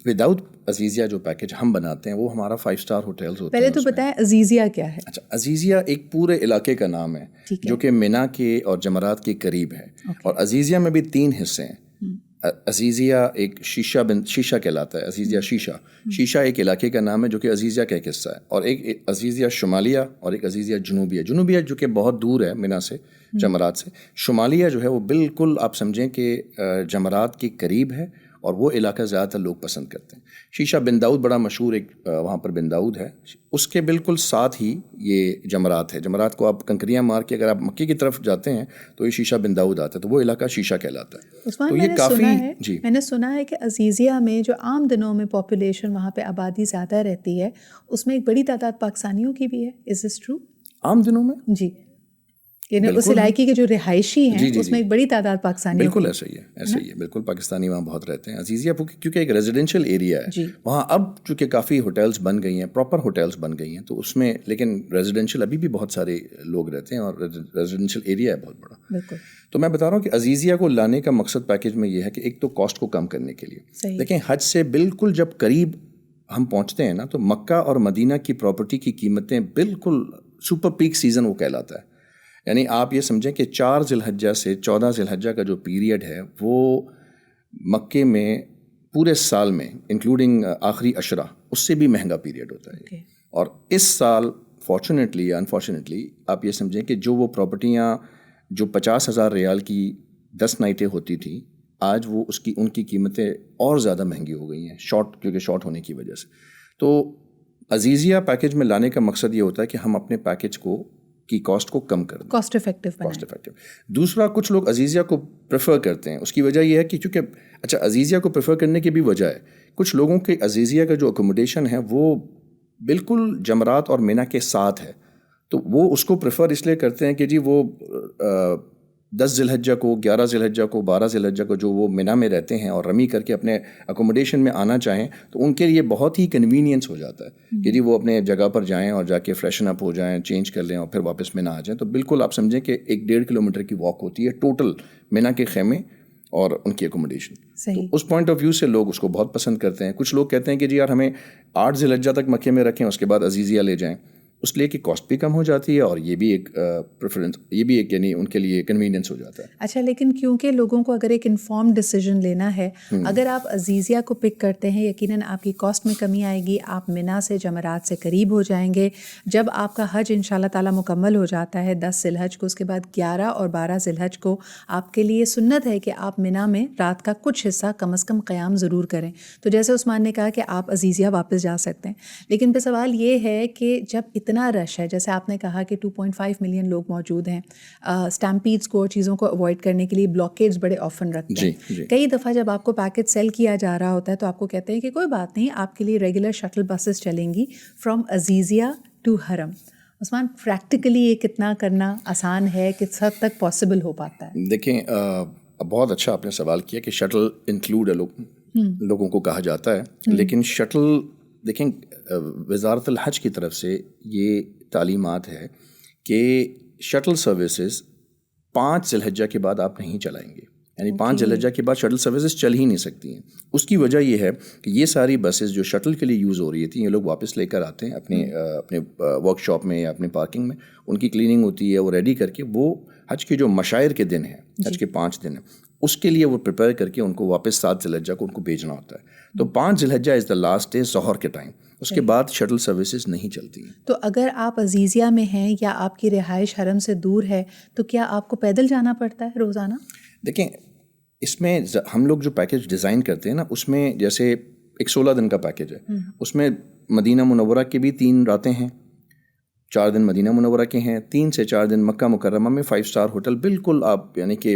B: ود آؤٹ عزیزیہ جو پیکیج ہم بناتے ہیں وہ ہمارا 5 اسٹار ہوٹلز ہوتے ہیں.
A: پہلے تو بتائیں عزیزیہ کیا ہے؟
B: اچھا، عزیزیہ ایک پورے علاقے کا نام ہے جو کہ منا کے اور جمرات کے قریب ہے. اور عزیزیہ میں بھی 3 حصے ہیں. عزیزیہ ایک شیشہ کہلاتا ہے. عزیزیہ شیشہ ایک علاقے کا نام ہے جو کہ عزیزیہ کا ایک حصہ ہے. اور ایک عزیزیہ شمالیہ اور ایک عزیزیہ جنوبیہ جو کہ بہت دور ہے منا سے، جمرات سے. شمالیہ جو ہے وہ بالکل آپ سمجھیں کہ جمرات کے قریب ہے اور وہ علاقہ زیادہ تر لوگ پسند کرتے ہیں. شیشہ بن داؤد بڑا مشہور ایک وہاں پر بن داؤد ہے، اس کے بالکل ساتھ ہی یہ جمرات ہے. جمرات کو آپ کنکریاں مار کے اگر آپ مکے کی طرف جاتے ہیں تو یہ شیشہ بن داؤد آتا ہے، تو وہ علاقہ شیشہ کہلاتا ہے.
A: عثمان
B: تو یہ کافی
A: میں نے سنا ہے کہ عزیزیہ میں جو عام دنوں میں پاپولیشن وہاں پہ آبادی زیادہ رہتی ہے اس میں ایک بڑی تعداد پاکستانیوں کی بھی ہے. از دس ٹرو؟
B: عام دنوں میں
A: جی، یعنی اس علاقے کے جو رہائشی ہیں اس میں ایک بڑی تعداد پاکستانی.
B: بالکل ایسا ہی ہے بالکل بالکل وہاں بہت رہتے ہیں. عزیزیہ کیونکہ ایک ریزیڈینشیل ایریا ہے وہاں. اب چونکہ کافی ہوٹلز بن گئی ہیں، پراپر ہوٹلز بن گئی ہیں، تو اس میں لیکن ریزیڈینشیل ابھی بھی بہت سارے لوگ رہتے ہیں اور ریزیڈینشیل ایریا ہے بہت بڑا.
A: بالکل.
B: تو میں بتا رہا ہوں کہ عزیزیہ کو لانے کا مقصد پیکیج میں یہ ہے کہ ایک تو کاسٹ کو کم کرنے کے لیے. دیکھیں حج سے بالکل جب قریب ہم پہنچتے ہیں نا تو مکہ اور مدینہ کی پراپرٹی کی قیمتیں بالکل سپر پیک سیزن وہ کہلاتا ہے. یعنی آپ یہ سمجھیں کہ 4 ذی الحجہ سے 14 ذی الحجہ کا جو پیریڈ ہے وہ مکے میں پورے سال میں انکلوڈنگ آخری عشرہ اس سے بھی مہنگا پیریڈ ہوتا ہے. اور اس سال فارچونیٹلی یا انفارچونیٹلی آپ یہ سمجھیں کہ جو وہ پراپرٹیاں جو 50,000 ریال کی 10 نائٹیں ہوتی تھیں آج وہ ان کی قیمتیں اور زیادہ مہنگی ہو گئی ہیں کیونکہ شارٹ ہونے کی وجہ سے. تو عزیزیہ پیکیج میں لانے کا مقصد یہ ہوتا ہے کہ ہم اپنے پیکیج کی کاسٹ کو کم کر دیں،
A: کاسٹ افیکٹو.
B: دوسرا کچھ لوگ عزیزیہ کو پریفر کرتے ہیں. اس کی وجہ یہ ہے کہ چونکہ اچھا عزیزیہ کو پریفر کرنے کی بھی وجہ ہے، کچھ لوگوں کے عزیزیہ کا جو اکوموڈیشن ہے وہ بالکل جمرات اور منا کے ساتھ ہے، تو وہ اس کو پریفر اس لیے کرتے ہیں کہ جی وہ 10 ذی الحجہ کو، 11 ذی الحجہ کو، 12 ذی الحجہ کو جو وہ منا میں رہتے ہیں اور رمی کر کے اپنے اکوموڈیشن میں آنا چاہیں تو ان کے لیے بہت ہی کنوینئنس ہو جاتا ہے کہ جی وہ اپنے جگہ پر جائیں اور جا کے فریشن اپ ہو جائیں، چینج کر لیں اور پھر واپس منا آ جائیں. تو بالکل آپ سمجھیں کہ 1.5 کلومیٹر کی واک ہوتی ہے ٹوٹل منا کے خیمے اور ان کی اکوموڈیشن. تو اس پوائنٹ آف ویو سے لوگ اس کو بہت پسند کرتے ہیں. کچھ لوگ کہتے ہیں کہ جی یار ہمیں 8 ذی الحجہ تک مکے میں رکھیں، اس کے بعد عزیزیہ لے جائیں، اس لیے کہ کاسٹ بھی کم ہو جاتی ہے اور یہ بھی ایک پریفرنس، یہ بھی ایک یعنی ان کے لیے کنوینئنس ہو جاتا ہے.
A: اچھا، لیکن کیونکہ لوگوں کو اگر ایک انفارم ڈیسیجن لینا ہے، اگر آپ عزیزیہ کو پک کرتے ہیں یقیناً آپ کی کاسٹ میں کمی آئے گی، آپ منا سے جمرات سے قریب ہو جائیں گے. جب آپ کا حج ان شاء اللہ تعالیٰ مکمل ہو جاتا ہے 10 ذی الحجہ کو، اس کے بعد 11 اور 12 ذی الحجہ کو آپ کے لیے سنت ہے کہ آپ منا میں رات کا کچھ حصہ کم از کم قیام ضرور کریں. تو جیسے عثمان نے کہا کہ آپ عزیزیہ واپس جا سکتے ہیں، لیکن پھر سوال یہ ہے کہ جب اتنا رش ہے، جیسے آپ نے کہا کہ 2.5 ملین لوگ موجود ہیں، اسٹیمپیڈس کو، چیزوں کو اوائڈ کرنے کے لیے بلاکیڈز بڑے آفن رکھتے ہیں. کئی دفعہ جب آپ کو پیکج سیل کیا جا رہا ہوتا ہے تو آپ کو کہتے ہیں کہ کوئی بات نہیں، آپ کے لیے ریگولر شٹل بسز چلیں گی فرام عزیزیہ ٹو حرم. عثمان پریکٹیکلی یہ کتنا کرنا آسان ہے، کس حد تک پاسبل ہو پاتا ہے؟
B: دیکھیں بہت اچھا آپ نے سوال کیا کہ شٹل انکلوڈ لوگوں کو کہا جاتا ہے، لیکن شٹل دیکھیں وزارت الحج کی طرف سے یہ تعلیمات ہے کہ شٹل سروسز 5 ذی الحجہ کے بعد آپ نہیں چلائیں گے. یعنی 5 ذی الحجہ کے بعد شٹل سروسز چل ہی نہیں سکتی ہیں. اس کی وجہ یہ ہے کہ یہ ساری بسز جو شٹل کے لیے یوز ہو رہی تھیں یہ لوگ واپس لے کر آتے ہیں اپنے ورک شاپ میں یا اپنے پارکنگ میں، ان کی کلیننگ ہوتی ہے، وہ ریڈی کر کے وہ حج کے جو مشاعر کے دن ہیں، حج کے 5 دن ہیں، اس کے لیے وہ پریپیئر کر کے ان کو واپس 7 ذی الحجہ کو ان کو بھیجنا ہوتا ہے. تو 5 ذی الحجہ از دا لاسٹ ڈے ظہر کے ٹائم، اس کے بعد شٹل سروسز نہیں چلتی ہیں.
A: تو اگر آپ عزیزیہ میں ہیں یا آپ کی رہائش حرم سے دور ہے تو کیا آپ کو پیدل جانا پڑتا ہے روزانہ؟
B: دیکھیں اس میں ہم لوگ جو پیکیج ڈیزائن کرتے ہیں نا، اس میں جیسے ایک 16 دن کا پیکیج ہے، اس میں مدینہ منورہ کے بھی 3 راتیں ہیں، 4 دن مدینہ منورہ کے ہیں، 3 سے 4 دن مکہ مکرمہ میں 5 اسٹار ہوٹل. بالکل آپ یعنی کہ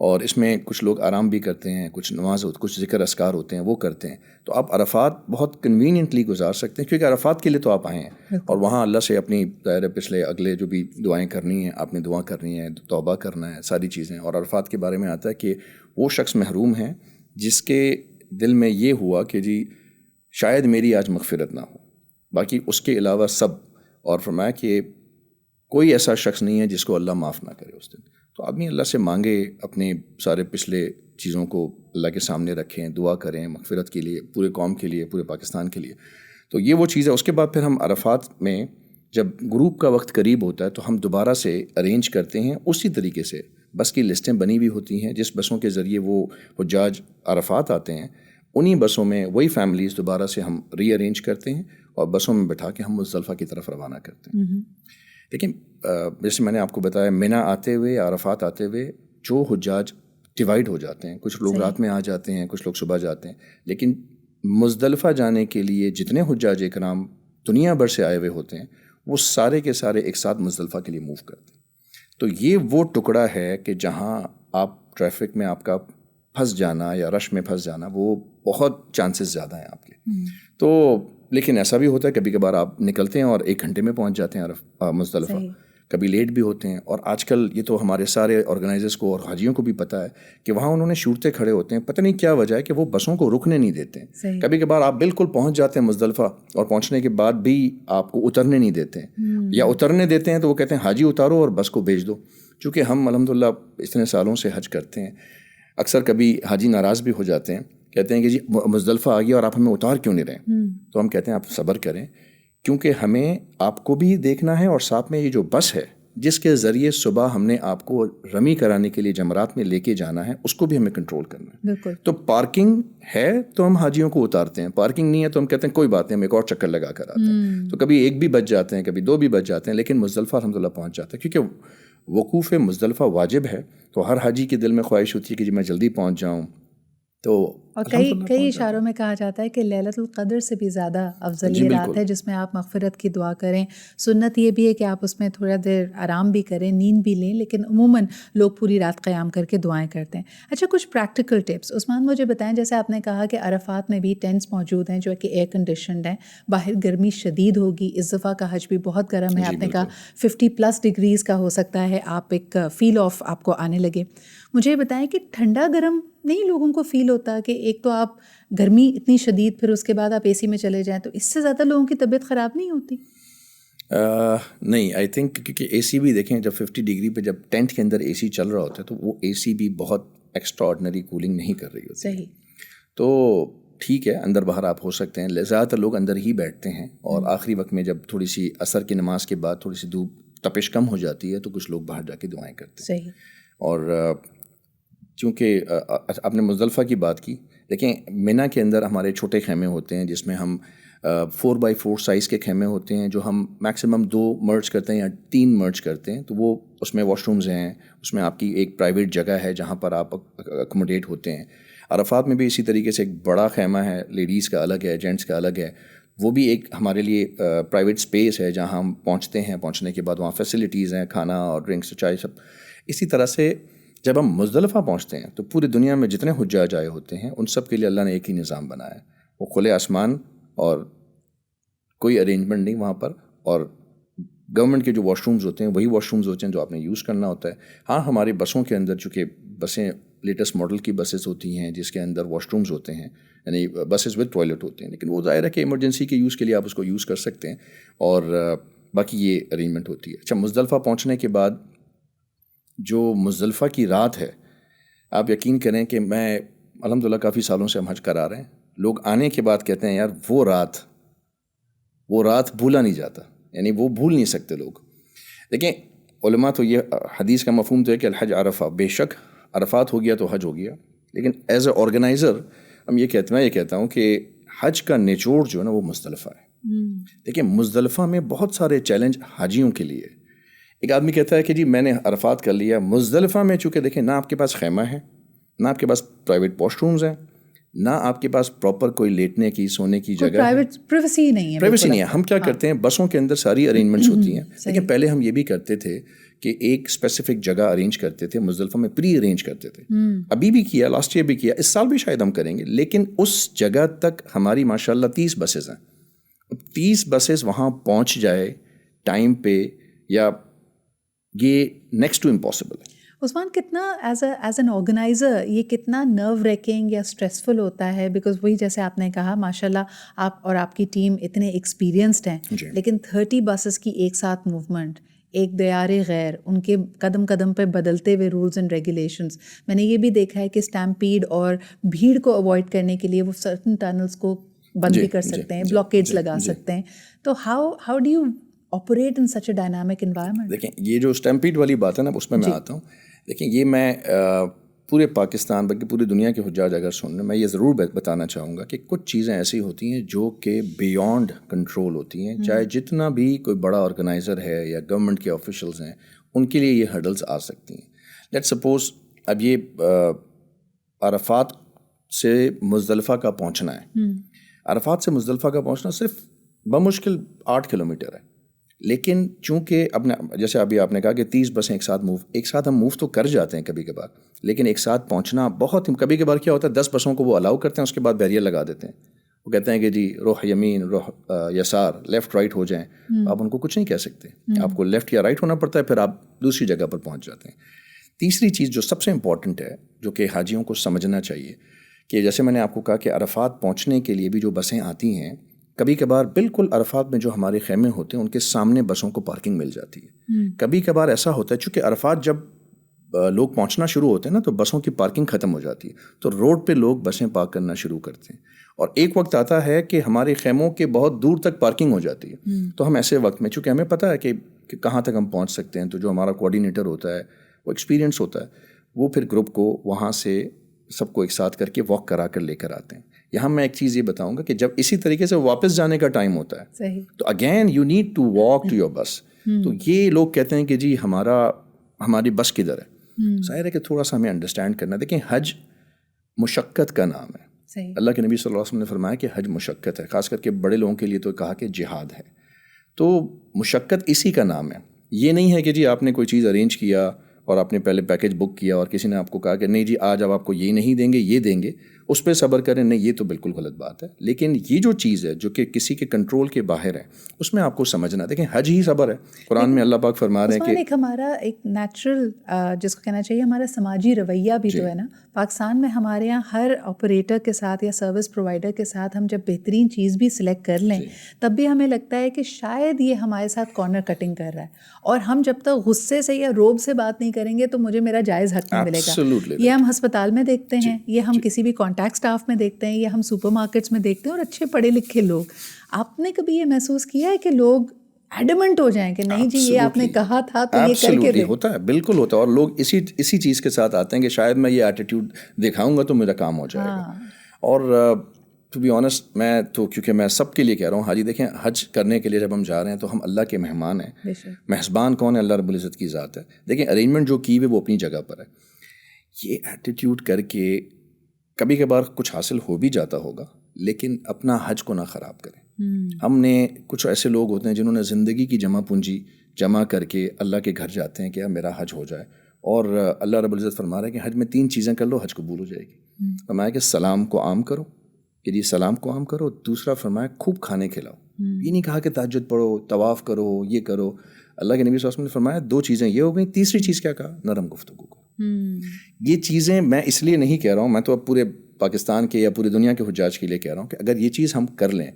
B: اور اس میں کچھ لوگ آرام بھی کرتے ہیں, کچھ نماز کچھ ذکر اذکار ہوتے ہیں وہ کرتے ہیں. تو آپ عرفات بہت کنوینئنٹلی گزار سکتے ہیں, کیونکہ عرفات کے لیے تو آپ آئے ہیں اور وہاں اللہ سے اپنی ظاہر پچھلے اگلے جو بھی دعائیں کرنی ہیں آپ نے دعا کرنی ہے, توبہ کرنا ہے, ساری چیزیں. اور عرفات کے بارے میں آتا ہے کہ وہ شخص محروم ہے جس کے دل میں یہ ہوا کہ جی شاید میری آج مغفرت نہ ہو, باقی اس کے علاوہ سب. اور فرمایا کہ کوئی ایسا شخص نہیں ہے جس کو اللہ معاف نہ کرے اس دن. تو آدمی اللہ سے مانگے, اپنے سارے پچھلے چیزوں کو اللہ کے سامنے رکھیں, دعا کریں مغفرت کے لیے, پورے قوم کے لیے, پورے پاکستان کے لیے. تو یہ وہ چیز ہے. اس کے بعد پھر ہم عرفات میں جب گروپ کا وقت قریب ہوتا ہے تو ہم دوبارہ سے ارینج کرتے ہیں اسی طریقے سے. بس کی لسٹیں بنی ہوئی ہوتی ہیں جس بسوں کے ذریعے وہ حجاج عرفات آتے ہیں, انہی بسوں میں وہی فیملیز دوبارہ سے ہم ری ارینج کرتے ہیں اور بسوں میں بٹھا کے ہم مزدلفہ کی طرف روانہ کرتے ہیں. لیکن جیسے میں نے آپ کو بتایا منی آتے ہوئے عرفات آتے ہوئے جو حجاج ڈیوائڈ ہو جاتے ہیں, کچھ لوگ رات میں آ جاتے ہیں, کچھ لوگ صبح جاتے ہیں, لیکن مزدلفہ جانے کے لیے جتنے حجاج اکرام دنیا بھر سے آئے ہوئے ہوتے ہیں وہ سارے کے سارے ایک ساتھ مزدلفہ کے لیے موو کرتے ہیں. تو یہ وہ ٹکڑا ہے کہ جہاں آپ ٹریفک میں آپ کا پھنس جانا یا رش میں پھنس جانا وہ بہت چانسز زیادہ ہیں آپ کے. تو لیکن ایسا بھی ہوتا ہے کبھی کبھار آپ نکلتے ہیں اور 1 گھنٹے میں پہنچ جاتے ہیں مزدلفہ, کبھی لیٹ بھی ہوتے ہیں. اور آج کل یہ تو ہمارے سارے آرگنائزرز کو اور حاجیوں کو بھی پتہ ہے کہ وہاں انہوں نے شورتے کھڑے ہوتے ہیں, پتہ نہیں کیا وجہ ہے کہ وہ بسوں کو رکنے نہیں دیتے ہیں. کبھی کبھار آپ بالکل پہنچ جاتے ہیں مزدلفہ اور پہنچنے کے بعد بھی آپ کو اترنے نہیں دیتے ہیں, یا اترنے دیتے ہیں تو وہ کہتے ہیں حاجی اتارو اور بس کو بھیج دو. چونکہ ہم الحمدللہ اتنے سالوں سے حج کرتے ہیں, اکثر کبھی حاجی ناراض بھی ہو جاتے ہیں, کہتے ہیں کہ جی مزدلفہ آ گیا اور آپ ہمیں اتار کیوں نہیں رہے. تو ہم کہتے ہیں آپ صبر کریں, کیونکہ ہمیں آپ کو بھی دیکھنا ہے اور ساتھ میں یہ جو بس ہے جس کے ذریعے صبح ہم نے آپ کو رمی کرانے کے لیے جمرات میں لے کے جانا ہے اس کو بھی ہمیں کنٹرول کرنا ہے. تو پارکنگ ہے تو ہم حاجیوں کو اتارتے ہیں, پارکنگ نہیں ہے تو ہم کہتے ہیں کوئی بات نہیں ہم ایک اور چکر لگا کر آتے ہیں. تو کبھی 1 بھی بج جاتے ہیں, کبھی 2 بھی بج جاتے ہیں, لیکن مزدلفہ الحمدللہ پہنچ جاتا ہے. کیونکہ وقوف مزدلفہ واجب ہے تو ہر حاجی کے دل میں خواہش ہوتی ہے کہ جی میں جلدی پہنچ جاؤں. تو
A: اور کئی اشاروں میں کہا جاتا ہے کہ لیلۃ القدر سے بھی زیادہ افضل یہ رات ہے جس میں آپ مغفرت کی دعا کریں. سنت یہ بھی ہے کہ آپ اس میں تھوڑا دیر آرام بھی کریں, نیند بھی لیں, لیکن عموماً لوگ پوری رات قیام کر کے دعائیں کرتے ہیں. اچھا, کچھ پریکٹیکل ٹپس عثمان مجھے بتائیں. جیسے آپ نے کہا کہ عرفات میں بھی ٹینٹس موجود ہیں جو کہ ایئر کنڈیشنڈ ہیں, باہر گرمی شدید ہوگی, اس دفعہ کا حج بھی بہت گرم ہے, آپ نے کہا 50+ ڈگریز کا ہو سکتا ہے, آپ ایک فیل آف آپ کو آنے لگے. مجھے بتائیں کہ ٹھنڈا گرم نہیں لوگوں کو فیل ہوتا کہ ایک تو آپ گرمی اتنی شدید, پھر اس کے بعد آپ AC میں چلے جائیں, تو اس سے زیادہ لوگوں کی طبیعت خراب نہیں ہوتی؟
B: نہیں, آئی تھنک کیونکہ AC بھی دیکھیں جب 50 ڈگری پہ جب ٹینٹ کے اندر AC چل رہا ہوتا ہے تو وہ AC بھی بہت ایکسٹرا آرڈنری کولنگ نہیں کر رہی ہوتی.
A: صحیح.
B: تو ٹھیک ہے اندر باہر آپ ہو سکتے ہیں, زیادہ تر لوگ اندر ہی بیٹھتے ہیں, اور آخری وقت میں جب تھوڑی سی عصر کی نماز کے بعد تھوڑی سی دھوپ تپش کم ہو جاتی ہے تو کچھ لوگ باہر جا کے دعائیں کرتے ہیں.
A: صحیح.
B: اور چونکہ آپ نے مزدلفہ کی بات کی, دیکھیں منی کے اندر ہمارے چھوٹے خیمے ہوتے ہیں جس میں ہم 4x4 سائز کے خیمے ہوتے ہیں جو ہم میکسیمم 2 مرج کرتے ہیں یا 3 مرج کرتے ہیں. تو وہ اس میں واش رومز ہیں, اس میں آپ کی ایک پرائیویٹ جگہ ہے جہاں پر آپ اکوموڈیٹ ہوتے ہیں. عرفات میں بھی اسی طریقے سے ایک بڑا خیمہ ہے, لیڈیز کا الگ ہے, جینٹس کا الگ ہے. وہ بھی ایک ہمارے لیے پرائیویٹ اسپیس ہے جہاں ہم پہنچتے ہیں, پہنچنے کے بعد وہاں فیسلٹیز ہیں, کھانا اور ڈرنکس, چائے, سب. اسی طرح سے جب ہم مزدلفہ پہنچتے ہیں تو پوری دنیا میں جتنے حجاج آئے ہوتے ہیں ان سب کے لیے اللہ نے ایک ہی نظام بنایا ہے, وہ کھلے آسمان اور کوئی ارینجمنٹ نہیں وہاں پر, اور گورنمنٹ کے جو واش رومز ہوتے ہیں وہی واش رومز ہوتے ہیں جو آپ نے یوز کرنا ہوتا ہے. ہاں ہماری بسوں کے اندر چونکہ بسیں لیٹسٹ ماڈل کی بسز ہوتی ہیں جس کے اندر واش رومز ہوتے ہیں, یعنی بسز ود ٹوائلٹ ہوتے ہیں, لیکن وہ ظاہر ہے کہ ایمرجنسی کے یوز کے لیے آپ اس کو یوز کر سکتے ہیں, اور باقی یہ ارینجمنٹ ہوتی ہے. اچھا, مزدلفہ پہنچنے کے بعد جو مزدلفہ کی رات ہے, آپ یقین کریں کہ میں الحمدللہ کافی سالوں سے ہم حج کرا رہے ہیں, لوگ آنے کے بعد کہتے ہیں یار وہ رات بھولا نہیں جاتا, یعنی وہ بھول نہیں سکتے لوگ. دیکھیں علماء تو یہ حدیث کا مفہوم تو ہے کہ الحج عرفہ, بے شک عرفات ہو گیا تو حج ہو گیا, لیکن ایز اے آرگنائزر میں یہ کہتا ہوں کہ حج کا نچوڑ جو ہے نا وہ مزدلفہ ہے. دیکھیں مزدلفہ میں بہت سارے چیلنج حاجیوں کے لیے. ایک آدمی کہتا ہے کہ جی میں نے عرفات کر لیا, مزدلفہ میں چونکہ دیکھیں نہ آپ کے پاس خیمہ ہے, نہ آپ کے پاس پرائیویٹ واش رومز ہیں, نہ آپ کے پاس پراپر کوئی لیٹنے کی سونے کی جگہ ہے,
A: پرائیویسی نہیں ہے.
B: ہم کیا کرتے ہیں, بسوں کے اندر ساری ارینجمنٹس ہوتی ہیں. لیکن پہلے ہم یہ بھی کرتے تھے کہ ایک اسپیسیفک جگہ ارینج کرتے تھے مزدلفہ میں, پری ارینج کرتے تھے. ابھی بھی کیا, لاسٹ ایئر بھی کیا, اس سال بھی شاید ہم کریں گے. لیکن اس جگہ تک ہماری ماشاءاللہ 30 بسیز ہیں. 30 بسیز وہاں پہنچ جائے ٹائم پہ, یا یہ نیکسٹ ٹو امپاسبل ہے.
A: عثمان, کتنا ایز این آرگنائزر یہ کتنا نرو ریکنگ یا اسٹریسفل ہوتا ہے, بیکاز وہی جیسے آپ نے کہا ماشاء اللہ آپ اور آپ کی ٹیم اتنے ایکسپیرینسڈ ہیں, لیکن 30 بسز کی ایک ساتھ موومنٹ, ایک دیار غیر, ان کے قدم قدم پہ بدلتے ہوئے رولز اینڈ ریگولیشنز. میں نے یہ بھی دیکھا ہے کہ اسٹیمپیڈ اور بھیڑ کو اوائڈ کرنے کے لیے وہ سرٹن ٹنلز کو بند بھی کر سکتے ہیں, بلاکیڈز لگا سکتے ہیں. تو how do you operate in such a dynamic environment?
B: دیکھیں یہ جو اسٹیمپیڈ والی بات ہے نا, اس میں میں آتا ہوں. دیکھیں یہ میں پورے پاکستان بلکہ پوری دنیا کے حجاج اگر سن رہے, میں یہ ضرور بتانا چاہوں گا کہ کچھ چیزیں ایسی ہوتی ہیں جو کہ بیونڈ کنٹرول ہوتی ہیں. چاہے جتنا بھی کوئی بڑا آرگنائزر ہے یا گورنمنٹ کے آفیشلز ہیں, ان کے لیے یہ ہرڈلز آ سکتی ہیں. لیٹ سپوز اب یہ عرفات سے مزدلفہ کا پہنچنا ہے, عرفات سے مزدلفہ کا پہنچنا صرف بمشکل 8 کلومیٹر ہے. لیکن چونکہ اب جیسے ابھی آپ نے کہا کہ 30 بسیں ایک ساتھ ہم موو تو کر جاتے ہیں کبھی کبھار, لیکن ایک ساتھ پہنچنا بہت, کبھی کبھار کیا ہوتا ہے 10 بسوں کو وہ الاؤ کرتے ہیں, اس کے بعد بیریئر لگا دیتے ہیں. وہ کہتے ہیں کہ جی رخ یمین, رخ یسار, لیفٹ رائٹ ہو جائیں. آپ ان کو کچھ نہیں کہہ سکتے, آپ کو لیفٹ یا رائٹ ہونا پڑتا ہے, پھر آپ دوسری جگہ پر پہنچ جاتے ہیں. تیسری چیز جو سب سے امپورٹنٹ ہے, جو کہ حاجیوں کو سمجھنا چاہیے, کہ جیسے میں نے آپ کو کہا کہ عرفات پہنچنے کے لیے بھی جو بسیں آتی ہیں, کبھی کبھار بالکل عرفات میں جو ہمارے خیمے ہوتے ہیں ان کے سامنے بسوں کو پارکنگ مل جاتی ہے. کبھی کبھار ایسا ہوتا ہے چونکہ عرفات جب لوگ پہنچنا شروع ہوتے ہیں نا تو بسوں کی پارکنگ ختم ہو جاتی ہے, تو روڈ پہ لوگ بسیں پارک کرنا شروع کرتے ہیں. اور ایک وقت آتا ہے کہ ہمارے خیموں کے بہت دور تک پارکنگ ہو جاتی ہے. تو ہم ایسے وقت میں, چونکہ ہمیں پتہ ہے کہ کہاں تک ہم پہنچ سکتے ہیں, تو جو ہمارا کوآرڈینیٹر ہوتا ہے وہ ایکسپیرینس ہوتا ہے, وہ پھر گروپ کو وہاں سے سب کو ایک ساتھ کر کے واک کرا کر لے کر آتے ہیں. یہاں میں ایک چیز یہ بتاؤں گا کہ جب اسی طریقے سے واپس جانے کا ٹائم ہوتا ہے تو again you need to walk to your bus. تو یہ لوگ کہتے ہیں کہ جی ہماری بس کدھر ہے. ظاہر ہے کہ تھوڑا سا ہمیں انڈرسٹینڈ کرنا. دیکھیں حج مشقت کا نام ہے. اللہ کے نبی صلی اللہ علیہ وسلم نے فرمایا کہ حج مشقت ہے, خاص کر کے بڑے لوگوں کے لیے تو کہا کہ جہاد ہے. تو مشقت اسی کا نام ہے. یہ نہیں ہے کہ جی آپ نے کوئی چیز ارینج کیا اور آپ نے پہلے پیکج بک کیا اور کسی نے آپ کو کہا کہ نہیں جی آج اب آپ کو یہ نہیں دیں گے, یہ دیں گے, اس پہ صبر کریں. نہیں, یہ تو بالکل غلط بات ہے. لیکن یہ جو چیز ہے جو کہ کسی کے کنٹرول کے باہر ہے, اس میں آپ کو سمجھنا. دیکھیں حج ہی صبر ہے. قرآن میں اللہ پاک فرما رہے ہیں کہ
A: ایک ہمارا ایک نیچرل جس کو کہنا چاہیے ہمارا سماجی رویہ بھی تو ہے نا پاکستان میں. ہمارے یہاں ہر آپریٹر کے ساتھ یا سروس پرووائڈر کے ساتھ ہم جب بہترین چیز بھی سلیکٹ کر لیں تب بھی ہمیں لگتا ہے کہ شاید یہ ہمارے ساتھ کارنر کٹنگ کر رہا ہے, اور ہم جب تک غصے سے یا روب سے بات نہیں کریں گے تو مجھے میرا جائز حق نہیں ملے گا. یہ ہم ہسپتال میں دیکھتے ہیں, یہ ہم کسی بھی کانٹیکٹ اسٹاف میں دیکھتے ہیں, یہ ہم سپر مارکیٹس میں دیکھتے ہیں, اور اچھے پڑھے لکھے لوگ. آپ نے کبھی یہ محسوس کیا ہے کہ لوگ ایڈمنٹ ہو جائیں کہ نہیں جی یہ آپ نے کہا تھا تو یہ کر کے دیں؟
B: ہوتا ہے, بالکل ہوتا ہے. اور لوگ اسی چیز کے ساتھ آتے ہیں کہ شاید میں یہ ایٹیٹیوڈ دکھاؤں گا تو میرا کام ہو جائے گا. اور ٹو بی آنیسٹ میں تو کیونکہ میں سب کے لیے کہہ رہا ہوں, حاجی دیکھیں حج کرنے کے لیے جب ہم جا رہے ہیں تو ہم اللہ کے مہمان ہیں. مہزبان کون ہے؟ اللہ رب العزت کی ذات ہے. دیکھیں ارینجمنٹ جو کی ہوئی وہ اپنی جگہ پر ہے. یہ ایٹیٹیوڈ کر کے کبھی کبھار کچھ حاصل ہو بھی جاتا ہوگا, لیکن اپنا حج کو نہ خراب کریں. ہم نے کچھ ایسے لوگ ہوتے ہیں جنہوں نے زندگی کی جمع پونجی جمع کر کے اللہ کے گھر جاتے ہیں کہ میرا حج ہو جائے, اور اللہ رب العزت فرما رہا ہے کہ حج میں 3 چیزیں کر لو حج قبول ہو جائے گی. فرمایا کہ سلام کو عام کرو, کہ جی سلام کو عام کرو. دوسرا فرمایا خوب کھانے کھلاؤ. یہ نہیں کہا کہ تہجد پڑھو, طواف کرو, یہ کرو. اللہ کے نبی صلی اللہ علیہ وسلم نے فرمایا 2 چیزیں یہ ہو گئیں. تیسری چیز کیا کہا؟ نرم گفتگو کو. یہ چیزیں میں اس لیے نہیں کہہ رہا ہوں, میں تو اب پورے پاکستان کے یا پوری دنیا کے حجاج کے لیے کہہ رہا ہوں کہ اگر یہ چیز ہم کر لیں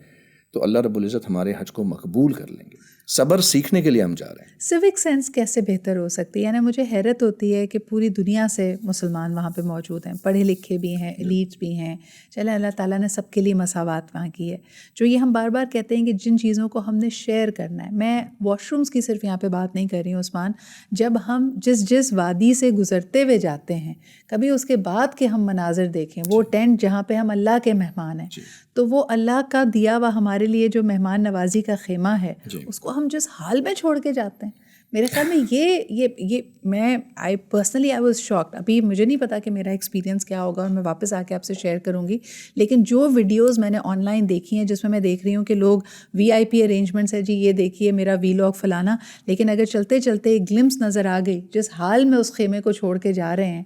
B: تو اللہ رب العزت ہمارے حج کو مقبول کر لیں گے. صبر سیکھنے کے لیے ہم جا رہے ہیں.
A: سوک سینس کیسے بہتر ہو سکتی ہے؟ یعنی مجھے حیرت ہوتی ہے کہ پوری دنیا سے مسلمان وہاں پہ موجود ہیں, پڑھے لکھے بھی ہیں, ایلیٹس بھی ہیں. چلے اللہ تعالیٰ نے سب کے لیے مساوات وہاں کی ہے. جو یہ ہم بار بار کہتے ہیں کہ جن چیزوں کو ہم نے شیئر کرنا ہے, میں واش رومس کی صرف یہاں پہ بات نہیں کر رہی ہوں عثمان, جب ہم جس وادی سے گزرتے ہوئے جاتے ہیں کبھی اس کے بعد کے ہم مناظر دیکھیں, وہ ٹینٹ جہاں پہ ہم اللہ کے مہمان ہیں, تو وہ اللہ کا دیا ہوا ہمارے لیے جو مہمان نوازی کا خیمہ ہے اس کو ہم جس حال میں چھوڑ کے جاتے ہیں, میرے خیال میں یہ میں I personally I was shocked. ابھی مجھے نہیں پتا کہ میرا ایکسپیرینس کیا ہوگا اور میں واپس آ کے آپ سے شیئر کروں گی, لیکن جو ویڈیوز میں نے آن لائن دیکھی ہیں جس میں دیکھ رہی ہوں کہ لوگ VIP ارینجمنٹس ہے جی, یہ دیکھیے میرا ولاگ فلانا, لیکن اگر چلتے چلتے ایک گلمپس نظر آ گئی جس حال میں اس خیمے کو چھوڑ کے جا رہے ہیں,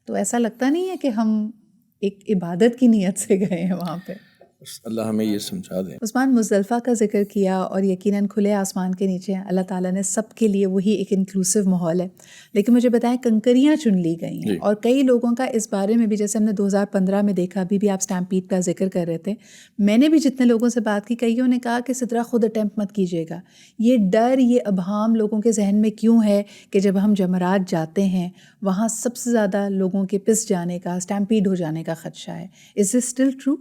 A: تو ایسا لگتا نہیں ہے کہ ہم ایک عبادت کی نیت سے گئے ہیں وہاں پہ.
B: اللہ ہمیں یہ سمجھا دیں.
A: عثمان, مزدلفہ کا ذکر کیا اور یقیناً کھلے آسمان کے نیچے اللہ تعالیٰ نے سب کے لیے وہی ایک انکلوسیو ماحول ہے, لیکن مجھے بتائیں کنکریاں چن لی گئی ہیں اور کئی لوگوں کا اس بارے میں بھی, جیسے ہم نے 2015 میں دیکھا, ابھی بھی آپ اسٹیمپیڈ کا ذکر کر رہے تھے, میں نے بھی جتنے لوگوں سے بات کی کئیوں نے کہا کہ سدرا خود اٹیمپٹ مت کیجیے گا. یہ ڈر, یہ ابہام لوگوں کے ذہن میں کیوں ہے کہ جب ہم جمرات جاتے ہیں وہاں سب سے زیادہ لوگوں کے پس جانے کا, اسٹیمپیڈ ہو جانے کا خدشہ ہے. از دس اسٹل ٹرو؟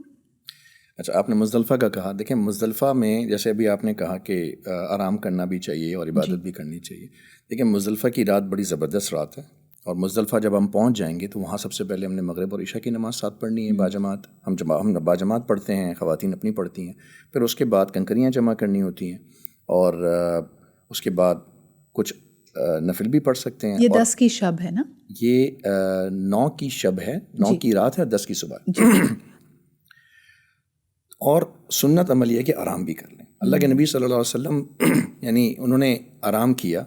B: اچھا, آپ نے مزدلفہ کا کہا. دیکھیں مزدلفہ میں جیسے ابھی آپ نے کہا کہ آرام کرنا بھی چاہیے اور عبادت بھی کرنی چاہیے. دیکھیں مزدلفہ کی رات بڑی زبردست رات ہے, اور مزدلفہ جب ہم پہنچ جائیں گے تو وہاں سب سے پہلے ہم نے مغرب اور عشاء کی نماز ساتھ پڑھنی ہے باجماعت. ہم باجماعت پڑھتے ہیں, خواتین اپنی پڑھتی ہیں. پھر اس کے بعد کنکریاں جمع کرنی ہوتی ہیں, اور اس کے بعد کچھ نفل بھی پڑھ سکتے ہیں.
A: یہ 10 کی شب ہے نا؟
B: یہ 9 کی شب ہے, 9 کی رات ہے اور 10 کی صبح. اور سنت عمل یہ ہے کہ آرام بھی کر لیں. اللہ کے نبی صلی اللہ علیہ وسلم یعنی انہوں نے آرام کیا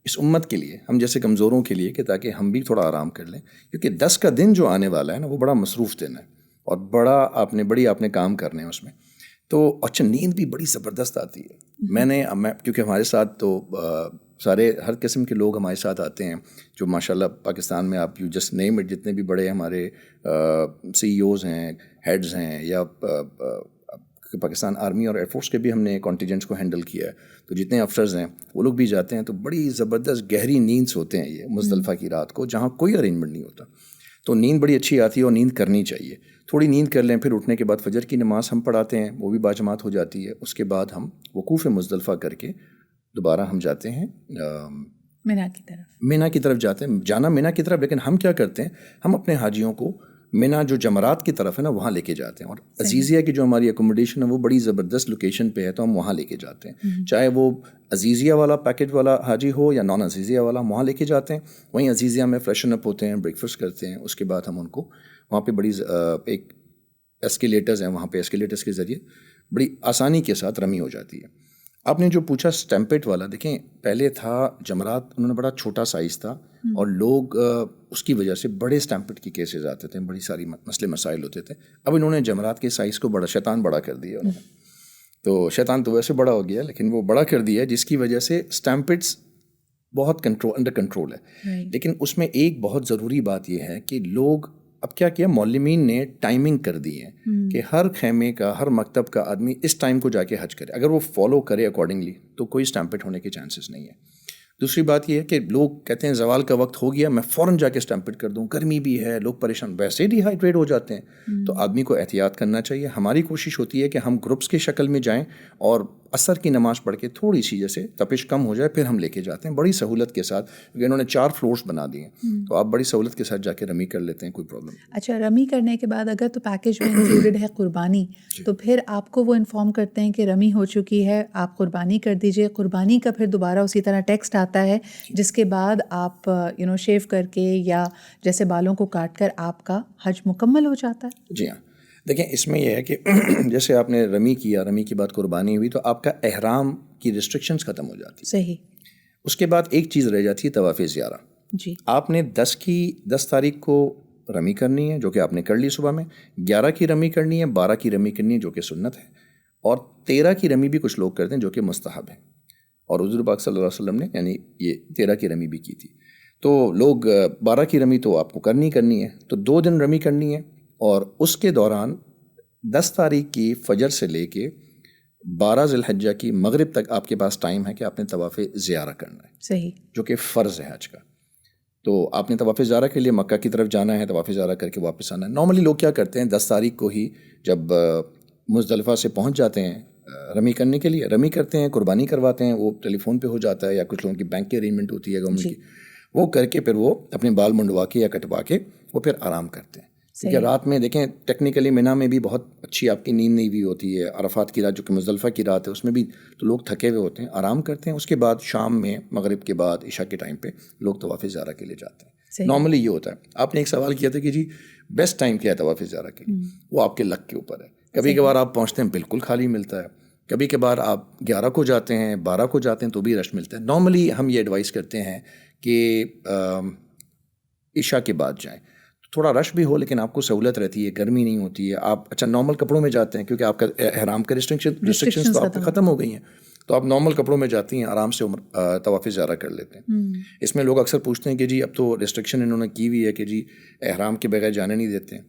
B: اس امت کے لیے, ہم جیسے کمزوروں کے لیے, کہ تاکہ ہم بھی تھوڑا آرام کر لیں, کیونکہ 10 کا دن جو آنے والا ہے نا وہ بڑا مصروف دن ہے, اور بڑی آپ نے کام کرنے ہیں اس میں. تو اچھا, نیند بھی بڑی زبردست آتی ہے. میں کیونکہ ہمارے ساتھ تو سارے ہر قسم کے لوگ ہمارے ساتھ آتے ہیں جو ماشاءاللہ پاکستان میں آپ یو جسٹ نیم اٹ, جتنے بھی بڑے ہمارے CEOs ہیں, ہیڈز ہیں, یا پاکستان آرمی اور ایئر فورس کے بھی ہم نے کانٹینجنٹس کو ہینڈل کیا ہے, تو جتنے افسرز ہیں وہ لوگ بھی جاتے ہیں. تو بڑی زبردست گہری نیند سوتے ہیں یہ مزدلفہ کی رات کو, جہاں کوئی ارینجمنٹ نہیں ہوتا. تو نیند بڑی اچھی آتی ہے, اور نیند کرنی چاہیے. تھوڑی نیند کر لیں, پھر اٹھنے کے بعد فجر کی نماز ہم پڑھاتے ہیں, وہ بھی باجماعت ہو جاتی ہے. اس کے بعد ہم وقوف مزدلفہ کر کے دوبارہ ہم جاتے ہیں مینا کی طرف جاتے ہیں. جانا مینا کی طرف, لیکن ہم کیا کرتے ہیں, ہم اپنے حاجیوں کو مینا جو جمرات کی طرف ہے نا وہاں لے کے جاتے ہیں. اور عزیزیہ کی جو ہماری اکوموڈیشن ہے وہ بڑی زبردست لوکیشن پہ ہے, تو ہم وہاں لے کے جاتے ہیں. چاہے وہ عزیزیہ والا پیکج والا حاجی ہو یا نان عزیزیہ والا, ہم وہاں لے کے جاتے ہیں. وہیں عزیزیہ میں فریشن اپ ہوتے ہیں, بریک فاسٹ کرتے ہیں. اس کے بعد ہم ان کو وہاں پہ بڑی ایک ایسکیلیٹرز ہیں, وہاں پہ ایسکیلیٹرز کے ذریعے بڑی آسانی کے ساتھ رمی ہو جاتی ہے. آپ نے جو پوچھا اسٹیمپیٹ والا, دیکھیں پہلے تھا جمرات, انہوں نے بڑا چھوٹا سائز تھا, اور لوگ اس کی وجہ سے بڑے اسٹیمپیٹ کی کیسز آتے تھے, بڑی ساری مسئلے مسائل ہوتے تھے. اب انہوں نے جمرات کے سائز کو شیطان بڑا کر دیا. تو شیطان تو ویسے بڑا ہو گیا, لیکن وہ بڑا کر دیا, جس کی وجہ سے اسٹیمپیٹس بہت انڈر کنٹرول ہے. لیکن اس میں ایک بہت ضروری بات یہ ہے کہ لوگ اب کیا معلمین نے ٹائمنگ کر دی ہے کہ ہر خیمے کا, ہر مکتب کا آدمی اس ٹائم کو جا کے حج کرے. اگر وہ فالو کرے اکارڈنگلی تو کوئی اسٹیمپیٹ ہونے کے چانسز نہیں ہے. دوسری بات یہ ہے کہ لوگ کہتے ہیں زوال کا وقت ہو گیا, میں فوراً جا کے اسٹیمپیٹ کر دوں, گرمی بھی ہے, لوگ پریشان, ویسے ڈی ہائیڈریٹ ہو جاتے ہیں. تو آدمی کو احتیاط کرنا چاہیے. ہماری کوشش ہوتی ہے کہ ہم گروپس کی شکل میں جائیں, اور عصر کی نماز پڑھ کے تھوڑی سی جیسے تپش کم ہو جائے پھر ہم لے کے جاتے ہیں بڑی سہولت کے ساتھ, کیونکہ انہوں نے 4 فلورس بنا دیے ہیں, تو آپ بڑی سہولت کے ساتھ جا کے رمی کر لیتے ہیں, کوئی پرابلم نہیں.
A: اچھا, رمی کرنے کے بعد اگر تو پیکیج میں انکلوڈیڈ ہے قربانی, تو پھر آپ کو وہ انفارم کرتے ہیں کہ رمی ہو چکی ہے, آپ قربانی کر دیجئے. قربانی کا پھر دوبارہ اسی طرح ٹیکسٹ آتا ہے, جس کے بعد آپ شیو کر کے یا جیسے بالوں کو کاٹ کر آپ کا حج مکمل ہو جاتا ہے.
B: جی ہاں, دیکھیں اس میں یہ ہے کہ جیسے آپ نے رمی کیا, رمی کے بعد قربانی ہوئی, تو آپ کا احرام کی ریسٹرکشنز ختم ہو جاتی.
A: صحیح.
B: اس کے بعد ایک چیز رہ جاتی ہے, طواف زیارہ.
A: جی, آپ
B: نے 10 تاریخ کو رمی کرنی ہے, جو کہ آپ نے کر لی صبح میں. 11 کی رمی کرنی ہے, 12 کی رمی کرنی ہے, جو کہ سنت ہے, اور 13 کی رمی بھی کچھ لوگ کرتے ہیں جو کہ مستحب ہے. اور حضور پاک صلی اللہ علیہ وسلم نے یعنی یہ 13 کی رمی بھی کی تھی. تو لوگ 12 کی رمی تو آپ کو کرنی ہے, تو 2 دن رمی کرنی ہے. اور اس کے دوران 10 تاریخ کی فجر سے لے کے 12 ذی الحجہ کی مغرب تک آپ کے پاس ٹائم ہے کہ آپ نے طواف زیارہ کرنا ہے.
A: صحیح.
B: جو کہ فرض ہے حج کا. تو آپ نے طواف زیارہ کے لیے مکہ کی طرف جانا ہے, طواف زیارہ کر کے واپس آنا ہے. نارملی لوگ کیا کرتے ہیں, 10 تاریخ کو ہی جب مزدلفہ سے پہنچ جاتے ہیں رمی کرنے کے لیے, رمی کرتے ہیں, قربانی کرواتے ہیں, وہ ٹیلی فون پہ ہو جاتا ہے, یا کچھ لوگوں کی بینک کی ارینجمنٹ ہوتی ہے گورنمنٹ کی, وہ کر کے پھر وہ اپنے بال منڈوا کے یا کٹوا کے وہ پھر آرام کرتے ہیں. کیونکہ رات میں دیکھیں ٹیکنیکلی مینا میں بھی بہت اچھی آپ کی نیند نہیں بھی ہوتی ہے. عرفات کی رات جو کہ مزدلفہ کی رات ہے اس میں بھی تو لوگ تھکے ہوئے ہوتے ہیں, آرام کرتے ہیں. اس کے بعد شام میں مغرب کے بعد عشاء کے ٹائم پہ لوگ طواف زیارہ کے لیے جاتے ہیں. نارملی یہ ہوتا ہے. آپ نے ایک سوال کیا تھا کہ جی بیسٹ ٹائم کیا ہے طواف زیارہ کے لیے, وہ آپ کے لک کے اوپر ہے. کبھی کبھار آپ پہنچتے ہیں بالکل خالی ملتا ہے, کبھی کبھار آپ 11 کو جاتے ہیں 12 کو جاتے ہیں تو بھی رش ملتا ہے. نارملی ہم یہ ایڈوائز کرتے ہیں کہ عشاء کے بعد جائیں, تھوڑا رش بھی ہو لیکن آپ کو سہولت رہتی ہے, گرمی نہیں ہوتی ہے. آپ اچھا نارمل کپڑوں میں جاتے ہیں کیونکہ آپ کا احرام کا ریسٹرکشنز تو آپ کو ختم ہو گئی ہیں, تو آپ نارمل کپڑوں میں جاتی ہیں, آرام سے طواف زیارہ کر لیتے ہیں. اس میں لوگ اکثر پوچھتے ہیں کہ جی اب تو ریسٹرکشن انہوں نے کی ہوئی ہے کہ جی احرام کے بغیر جانے نہیں دیتے ہیں.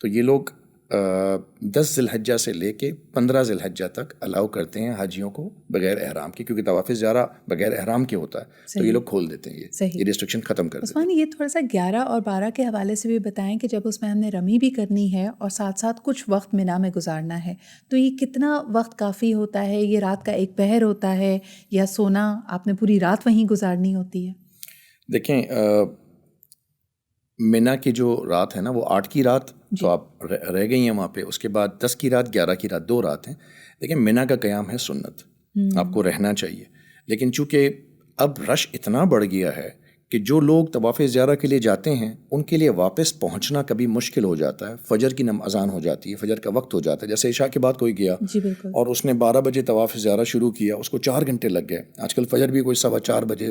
B: تو یہ لوگ 10 ذی الحجہ سے لے کے 15 ذی الحجہ تک الاؤ کرتے ہیں حاجیوں کو بغیر احرام کے, کیونکہ طواف زیارہ بغیر احرام کے ہوتا ہے. تو یہ لوگ کھول دیتے ہیں, یہ ریسٹرکشن ختم کر دیتے ہیں.
A: عثمان یہ تھوڑا سا 11 اور 12 کے حوالے سے بھی بتائیں کہ جب اس میں ہم نے رمی بھی کرنی ہے اور ساتھ ساتھ کچھ وقت مینا میں گزارنا ہے, تو یہ کتنا وقت کافی ہوتا ہے؟ یہ رات کا ایک پہر ہوتا ہے یا سونا آپ نے پوری رات وہیں گزارنی ہوتی ہے؟
B: دیکھیں مینا کی جو رات ہے نا وہ 8 کی رات تو آپ رہ گئی ہیں وہاں پہ. اس کے بعد 10 کی رات 11 کی رات 2 رات ہیں. لیکن مینا کا قیام ہے سنت, آپ کو رہنا چاہیے. لیکن چونکہ اب رش اتنا بڑھ گیا ہے کہ جو لوگ طواف زیارہ کے لیے جاتے ہیں ان کے لیے واپس پہنچنا کبھی مشکل ہو جاتا ہے. فجر کی اذان ہو جاتی ہے, فجر کا وقت ہو جاتا ہے. جیسے عشاء کے بعد کوئی گیا اور اس نے 12 بجے طواف زیارہ شروع کیا, اس کو 4 گھنٹے لگ گئے. آج کل فجر بھی کوئی 4:15 بجے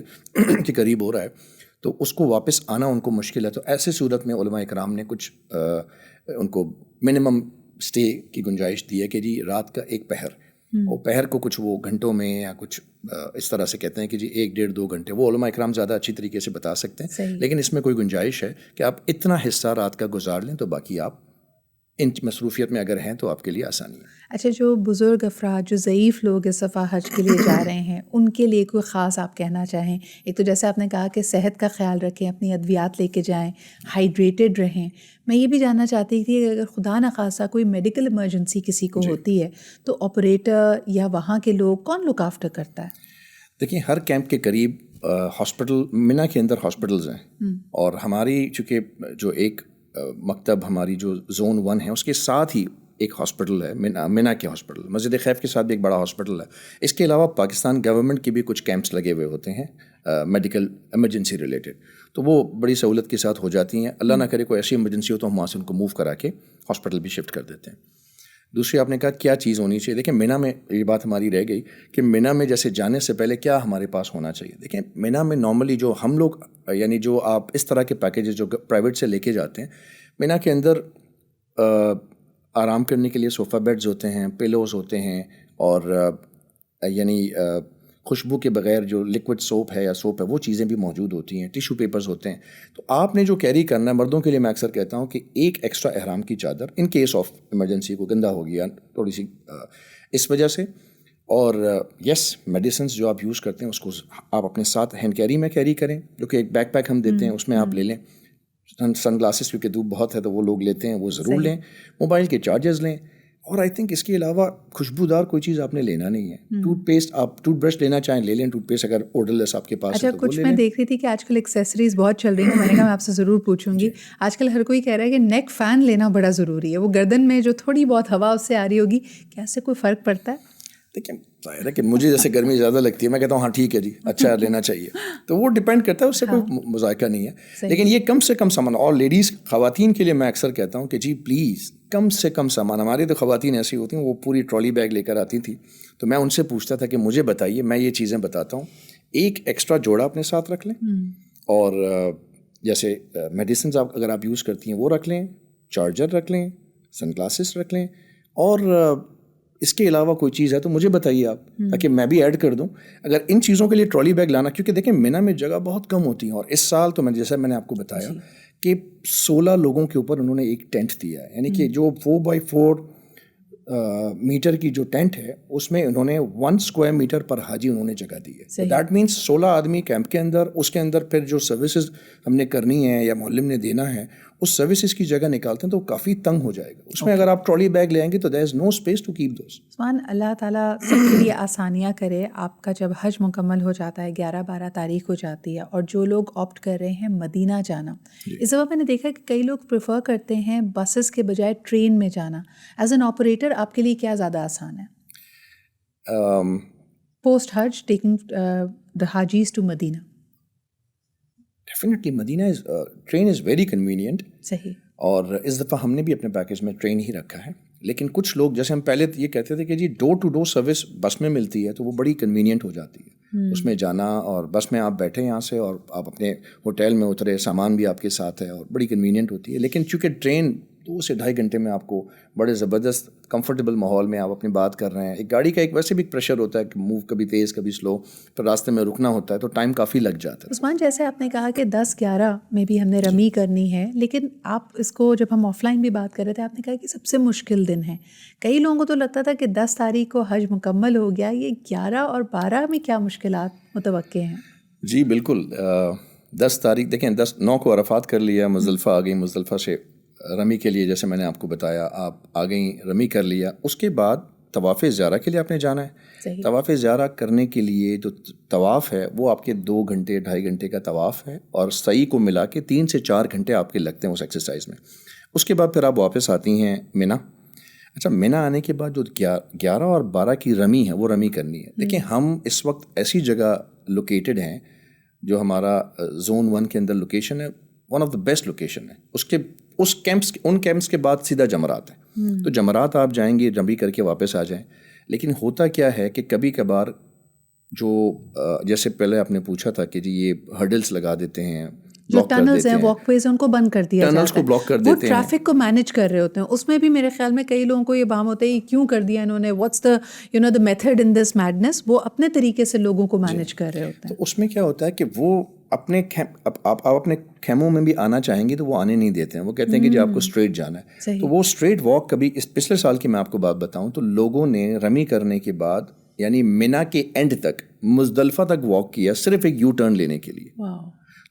B: کے قریب ہو رہا ہے, تو اس کو واپس آنا ان کو مشکل ہے. تو ایسے صورت میں علماء اکرام نے کچھ ان کو منیمم اسٹے کی گنجائش دی ہے کہ جی رات کا ایک پہر, اور پہر کو کچھ وہ گھنٹوں میں یا کچھ اس طرح سے کہتے ہیں کہ جی 1 ڈیڑھ 2 گھنٹے, وہ علماء اکرام زیادہ اچھی طریقے سے بتا سکتے ہیں. لیکن اس میں کوئی گنجائش ہے کہ آپ اتنا حصہ رات کا گزار لیں, تو باقی آپ ان مصروفیت میں اگر ہیں تو آپ کے لیے آسانی ہے.
A: اچھا, جو بزرگ افراد جو ضعیف لوگ اس دفعہ حج کے لیے جا رہے ہیں ان کے لیے کوئی خاص آپ کہنا چاہیں؟ ایک تو جیسے آپ نے کہا کہ صحت کا خیال رکھیں, اپنی ادویات لے کے جائیں, ہائیڈریٹڈ رہیں. میں یہ بھی جاننا چاہتی تھی کہ اگر خدا نخواستہ کوئی میڈیکل ایمرجنسی کسی کو ہوتی ہے تو آپریٹر یا وہاں کے لوگ کون لک آفٹر کرتا ہے؟
B: دیکھیں ہر کیمپ کے قریب ہاسپٹل, مینا کے اندر ہاسپٹلز ہیں, اور ہماری چونکہ جو ایک مکتب ہماری جو زون 1 ہے اس کے ساتھ ہی ایک ہاسپٹل ہے, مینا کے ہاسپٹل. مسجد خیف کے ساتھ بھی ایک بڑا ہاسپٹل ہے. اس کے علاوہ پاکستان گورنمنٹ کے بھی کچھ کیمپس لگے ہوئے ہوتے ہیں میڈیکل ایمرجنسی ریلیٹڈ, تو وہ بڑی سہولت کے ساتھ ہو جاتی ہیں. اللہ نہ کرے کوئی ایسی ایمرجنسی ہو تو ہم وہاں سے ان کو موو کرا کے ہاسپٹل بھی شفٹ کر دیتے ہیں. دوسری آپ نے کہا کیا چیز ہونی چاہیے. دیکھیں مینا میں یہ بات ہماری رہ گئی کہ مینا میں جیسے جانے سے پہلے کیا ہمارے پاس ہونا چاہیے. دیکھیں مینا میں نارملی جو ہم لوگ یعنی جو آپ اس طرح کے پیکیجز جو پرائیویٹ سے لے کے جاتے ہیں, مینا کے اندر آرام کرنے کے لیے صوفہ بیڈز ہوتے ہیں, پیلوز ہوتے ہیں, اور یعنی خوشبو کے بغیر جو لیکوڈ سوپ ہے یا سوپ ہے وہ چیزیں بھی موجود ہوتی ہیں, ٹیشو پیپرز ہوتے ہیں. تو آپ نے جو کیری کرنا ہے, مردوں کے لیے میں اکثر کہتا ہوں کہ ایک ایکسٹرا احرام کی چادر ان کیس آف ایمرجنسی کو گندا ہو گیا تھوڑی سی اس وجہ سے, اور یس میڈیسنز جو آپ یوز کرتے ہیں اس کو آپ اپنے ساتھ ہینڈ کیری میں کیری کریں, جو کہ ایک بیک پیک ہم دیتے ہیں اس میں آپ لے لیں. سن گلاسز کیونکہ دھوپ بہت ہے تو وہ لوگ لیتے ہیں, وہ ضرور لیں. موبائل کے چارجز لیں, اور آئی تھنک اس کے علاوہ خوشبودار کوئی چیز آپ نے لینا نہیں ہے. ٹوتھ پیسٹ, آپ ٹوتھ برش لینا چاہیں لے لیں, ٹوتھ پیسٹ اگر اوڈر لیس آپ کے پاس ہے تو وہ لے لیں.
A: میں دیکھ رہی تھی کہ آج کل ایکسیسریز بہت چل رہی ہیں, میں نے کہا میں آپ سے ضرور پوچھوں گی. آج کل ہر کوئی کہہ رہا ہے کہ نیک فین لینا بڑا ضروری ہے, وہ گردن میں جو تھوڑی بہت ہوا اس سے آ رہی ہوگی, کیا اس سے کوئی فرق پڑتا ہے؟
B: دیکھیں ظاہر ہے کہ مجھے جیسے گرمی زیادہ لگتی ہے, میں کہتا ہوں ہاں ٹھیک ہے جی اچھا لینا چاہیے, تو وہ ڈپینڈ کرتا ہے, اس سے کوئی مذائقہ نہیں ہے. لیکن یہ کم سے کم سامان, اور لیڈیز خواتین کے لیے میں اکثر کہتا ہوں کہ جی پلیز کم سے کم سامان. ہماری تو خواتین ایسی ہوتی ہیں وہ پوری ٹرالی بیگ لے کر آتی تھیں, تو میں ان سے پوچھتا تھا کہ مجھے بتائیے, میں یہ چیزیں بتاتا ہوں. ایک ایکسٹرا جوڑا اپنے ساتھ رکھ لیں, اور جیسے میڈیسنز اگر آپ یوز کرتی ہیں وہ رکھ لیں, چارجر رکھ لیں, سن گلاسز رکھ لیں, اور اس کے علاوہ کوئی چیز ہے تو مجھے بتائیے آپ, تاکہ میں بھی ایڈ کر دوں. اگر ان چیزوں کے لیے ٹرالی بیگ لانا, کیونکہ دیکھیں مینا میں جگہ بہت کم ہوتی ہیں, اور اس سال تو جیسا میں نے آپ کو بتایا کہ 16 لوگوں کے اوپر انہوں نے ایک ٹینٹ دیا ہے, یعنی کہ جو 4x4 میٹر کی جو ٹینٹ ہے اس میں انہوں نے 1 اسکوائر میٹر پر حاجی انہوں نے جگہ دی ہے. دیٹ مینس 16 آدمی کیمپ کے اندر, اس کے اندر پھر جو سروسز ہم نے کرنی ہے یا معلم نے دینا ہے اس سروسز کی جگہ نکالتے ہیں تو وہ کافی تنگ ہو جائے گا. اس میں اگر آپ ٹرالی بیگ لے آئیں گے تو there is no space to keep those.
A: Usman, اللہ تعالیٰ سب کے لیے آسانیاں کرے. آپ کا جب حج مکمل ہو جاتا ہے، 11-12 تاریخ ہو جاتی ہے، اور جو لوگ آپٹ کر رہے ہیں مدینہ جانا، اس دفعہ میں نے دیکھا کہ کئی لوگ پریفر کرتے ہیں بسز کے بجائے ٹرین میں جانا. ایز این آپریٹر آپ کے لیے کیا زیادہ آسان ہے پوسٹ حج ٹیکنگ دا حاجیز to Medina?
B: Definitely Medina train is very convenient.
A: صحیح.
B: اور اس دفعہ ہم نے بھی اپنے پیکیج میں ٹرین ہی رکھا ہے. لیکن کچھ لوگ جیسے ہم پہلے یہ کہتے تھے کہ جی ڈور ٹو ڈور سروس بس میں ملتی ہے تو وہ بڑی کنوینئنٹ ہو جاتی ہے. اس میں جانا اور بس میں آپ بیٹھے یہاں سے اور آپ اپنے ہوٹل میں اترے، سامان بھی آپ کے ساتھ ہے اور بڑی کنوینئنٹ ہوتی ہے. لیکن چونکہ ٹرین 2 سے 2.5 گھنٹے میں آپ کو بڑے زبردست کمفرٹیبل ماحول میں آپ اپنی بات کر رہے ہیں. ایک گاڑی کا ایک ویسے بھی پریشر ہوتا ہے کہ موو کبھی تیز کبھی سلو، پھر راستے میں رکنا ہوتا ہے تو ٹائم کافی لگ جاتا ہے.
A: عثمان، جیسے آپ نے کہا کہ 10-11 میں بھی ہم نے رمی کرنی ہے، لیکن آپ اس کو جب ہم آف لائن بھی بات کر رہے تھے آپ نے کہا کہ سب سے مشکل دن ہے. کئی لوگوں کو تو لگتا تھا کہ 10 تاریخ کو حج مکمل ہو گیا، یہ 11 اور 12 میں کیا مشکلات متوقع ہیں؟
B: جی بالکل. 10 تاریخ دیکھیں، 9 کو عرفات کر لیا، مزدلفہ آ گئی، مزدلفہ سے رمی کے لیے جیسے میں نے آپ کو بتایا آپ آ گئیں، رمی کر لیا. اس کے بعد طواف زیارہ کے لیے آپ نے جانا ہے. طواف زیارہ کرنے کے لیے جو طواف ہے وہ آپ کے 2 گھنٹے 2.5 گھنٹے کا طواف ہے، اور سعی کو ملا کے 3 سے 4 گھنٹے آپ کے لگتے ہیں اس ایکسرسائز میں. اس کے بعد پھر آپ واپس آتی ہیں منی. اچھا، منی آنے کے بعد جو 11 اور 12 کی رمی ہے وہ رمی کرنی ہے. دیکھیں ہم اس وقت ایسی جگہ لوکیٹڈ ہیں جو ہمارا زون 1 کے اندر لوکیشن ہے، one of the best location ہے. ان کیمپس کے بعد سیدھا جمرات ہے. تو جمرات آپ جائیں گے، رمی کر کے واپس آ جائیں. لیکن ہوتا کیا ہے کہ کبھی کبھار جو جیسے پہلے آپ نے پوچھا تھا کہ جی یہ ہرڈلس لگا دیتے ہیں،
A: جو ٹنلز ہیں، واک ویز ہیں، ان کو بند کر دیا جاتا ہے.
B: ٹنلز کو بلاک کر دیتے ہیں،
A: وہ ٹریفک کو مینیج کر رہے ہوتے ہیں. اس میں بھی میرے خیال میں کئی لوگوں کو یہ بام ہوتا ہے کیوں کر دیا انہوں نے، what's the method in this madness. وہ اپنے طریقے سے لوگوں کو مینیج کر رہے ہوتے ہیں.
B: تو اس میں کیا ہوتا ہے کہ وہ اپنے آپ اپنے خیموں میں بھی آنا چاہیں گے تو وہ آنے نہیں دیتے ہیں. وہ کہتے ہیں کہ جی آپ کو اسٹریٹ جانا ہے. تو وہ اسٹریٹ واک کبھی پچھلے سال کی میں آپ کو بات بتاؤں تو لوگوں نے رمی کرنے کے بعد یعنی منی کے اینڈ تک مزدلفہ تک واک کیا صرف ایک یو ٹرن لینے کے لیے.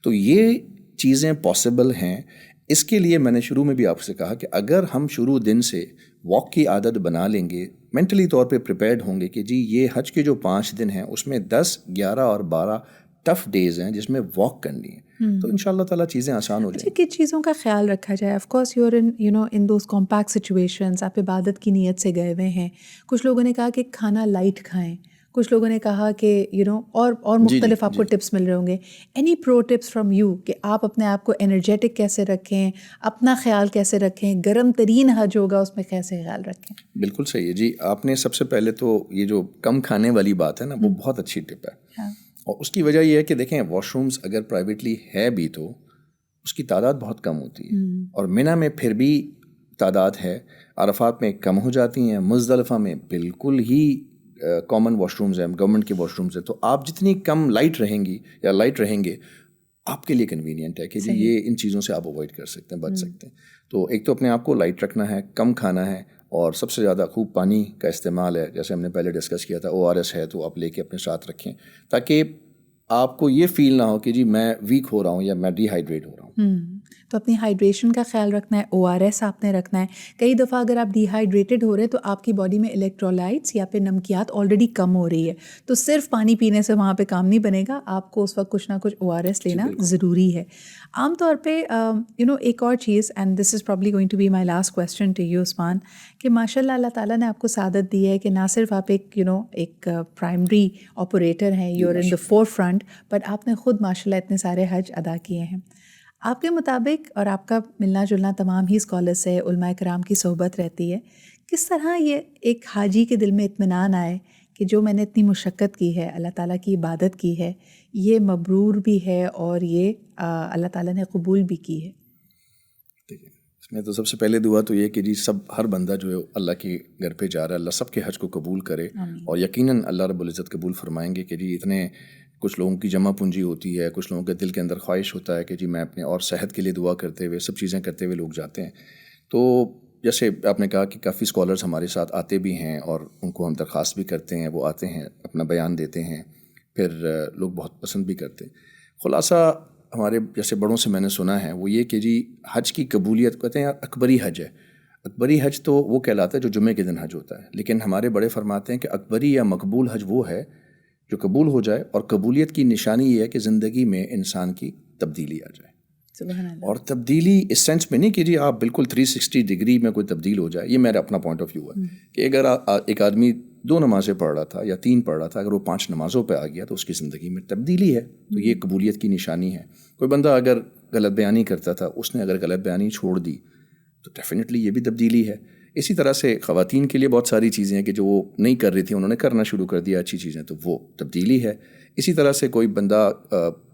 B: تو یہ چیزیں پاسبل ہیں. اس کے لیے میں نے شروع میں بھی آپ سے کہا کہ اگر ہم شروع دن سے واک کی عادت بنا لیں گے، مینٹلی طور پہ پریپیئرڈ ہوں گے کہ جی یہ حج کے جو 5 دن ہیں اس میں 10، 11 اور 12 ٹف ڈیز ہیں جس میں واک کرنی ہے، تو ان شاء اللہ تعالیٰ چیزیں آسان ہو جائیں گی.
A: کس چیزوں کا خیال رکھا جائے؟ Of course you are in those compact situations, آپ عبادت کی نیت سے گئے ہوئے ہیں. کچھ لوگوں نے کہا کہ کھانا لائٹ کھائیں، کچھ لوگوں نے کہا کہ اور مختلف آپ کو ٹپس مل رہے ہوں گے. Any pro tips from you کہ آپ اپنے آپ کو انرجیٹک کیسے رکھیں، اپنا خیال کیسے رکھیں، گرم ترین حج ہوگا اس میں کیسے خیال رکھیں؟
B: بالکل صحیح ہے جی. آپ نے سب سے پہلے تو یہ جو کم کھانے والی بات ہے نا وہ بہت اچھی ٹپ ہے. اور اس کی وجہ یہ ہے کہ دیکھیں واش رومز اگر پرائیویٹلی ہے بھی تو اس کی تعداد بہت کم ہوتی ہے، اور منی میں پھر بھی تعداد ہے، عرفات میں کم ہو جاتی ہیں، مزدلفہ میں بالکل ہی کامن واش رومز ہیں، گورنمنٹ کے واش رومز ہیں. تو آپ جتنی کم لائٹ رہیں گی یا لائٹ رہیں گے آپ کے لیے کنوینئنٹ ہے کہ جی یہ ان چیزوں سے آپ اوائڈ کر سکتے ہیں، بچ سکتے ہیں. تو ایک تو اپنے آپ کو لائٹ رکھنا ہے، کم کھانا ہے، اور سب سے زیادہ خوب پانی کا استعمال ہے. جیسے ہم نے پہلے ڈسکس کیا تھا ORS ہے تو آپ لے کے اپنے ساتھ رکھیں تاکہ آپ کو یہ فیل نہ ہو کہ جی میں ویک ہو رہا ہوں یا میں ڈی ہائیڈریٹ ہو رہا ہوں.
A: تو اپنی ہائیڈریشن کا خیال رکھنا ہے، ORS آپ نے رکھنا ہے. کئی دفعہ اگر آپ ڈی ہائیڈریٹڈ ہو رہے ہیں تو آپ کی باڈی میں الیکٹرولائٹس یا پھر نمکیات آلریڈی کم ہو رہی ہے، تو صرف پانی پینے سے وہاں پہ کام نہیں بنے گا. آپ کو اس وقت کچھ نہ کچھ ORS لینا ضروری ہے. عام طور پہ ایک اور چیز، and this is probably going to be my last question to you Usman, کہ ماشاء اللہ اللہ تعالیٰ نے آپ کو سعادت دی ہے کہ نہ صرف آپ ایک ایک پرائمری آپریٹر ہیں، you are in the forefront, but آپ نے خود ماشاء اللہ اتنے سارے حج ادا کیے ہیں. آپ کے مطابق، اور آپ کا ملنا جلنا تمام ہی اسکالر سے، علماء کرام کی صحبت رہتی ہے، کس طرح یہ ایک حاجی کے دل میں اطمینان آئے کہ جو میں نے اتنی مشقت کی ہے، اللہ تعالیٰ کی عبادت کی ہے، یہ مبرور بھی ہے اور یہ اللہ تعالیٰ نے قبول بھی کی ہے؟
B: اس میں تو سب سے پہلے دعا تو یہ کہ جی ہر بندہ جو ہے اللہ کے گھر پہ جا رہا ہے، اللہ سب کے حج کو قبول کرے، اور یقیناً اللہ رب العزت قبول فرمائیں گے. کہ جی اتنے کچھ لوگوں کی جمع پونجی ہوتی ہے، کچھ لوگوں کے دل کے اندر خواہش ہوتا ہے کہ جی میں اپنے اور صحت کے لیے دعا کرتے ہوئے سب چیزیں کرتے ہوئے لوگ جاتے ہیں. تو جیسے آپ نے کہا کہ کافی اسکالرز ہمارے ساتھ آتے بھی ہیں اور ان کو ہم درخواست بھی کرتے ہیں، وہ آتے ہیں اپنا بیان دیتے ہیں، پھر لوگ بہت پسند بھی کرتے ہیں. خلاصہ ہمارے جیسے بڑوں سے میں نے سنا ہے وہ یہ کہ جی حج کی قبولیت کہتے ہیں اکبری حج ہے. اکبری حج تو وہ کہلاتا ہے جو جمعے کے دن حج ہوتا ہے, لیکن ہمارے بڑے فرماتے ہیں کہ اکبری یا مقبول حج وہ ہے جو قبول ہو جائے, اور قبولیت کی نشانی یہ ہے کہ زندگی میں انسان کی تبدیلی آ جائے. اور تبدیلی اس سینس میں نہیں کہ جی آپ بالکل 360 ڈگری میں کوئی تبدیل ہو جائے. یہ میرا اپنا پوائنٹ آف ویو ہے کہ اگر ایک آدمی 2 نمازیں پڑھ رہا تھا یا 3 پڑھ رہا تھا, اگر وہ 5 نمازوں پہ آ گیا تو اس کی زندگی میں تبدیلی ہے. تو یہ قبولیت کی نشانی ہے. کوئی بندہ اگر غلط بیانی کرتا تھا, اس نے اگر غلط بیانی چھوڑ دی تو ڈیفینیٹلی یہ بھی تبدیلی ہے. اسی طرح سے خواتین کے لیے بہت ساری چیزیں ہیں کہ جو وہ نہیں کر رہی تھیں انہوں نے کرنا شروع کر دیا اچھی چیزیں, تو وہ تبدیلی ہے. اسی طرح سے کوئی بندہ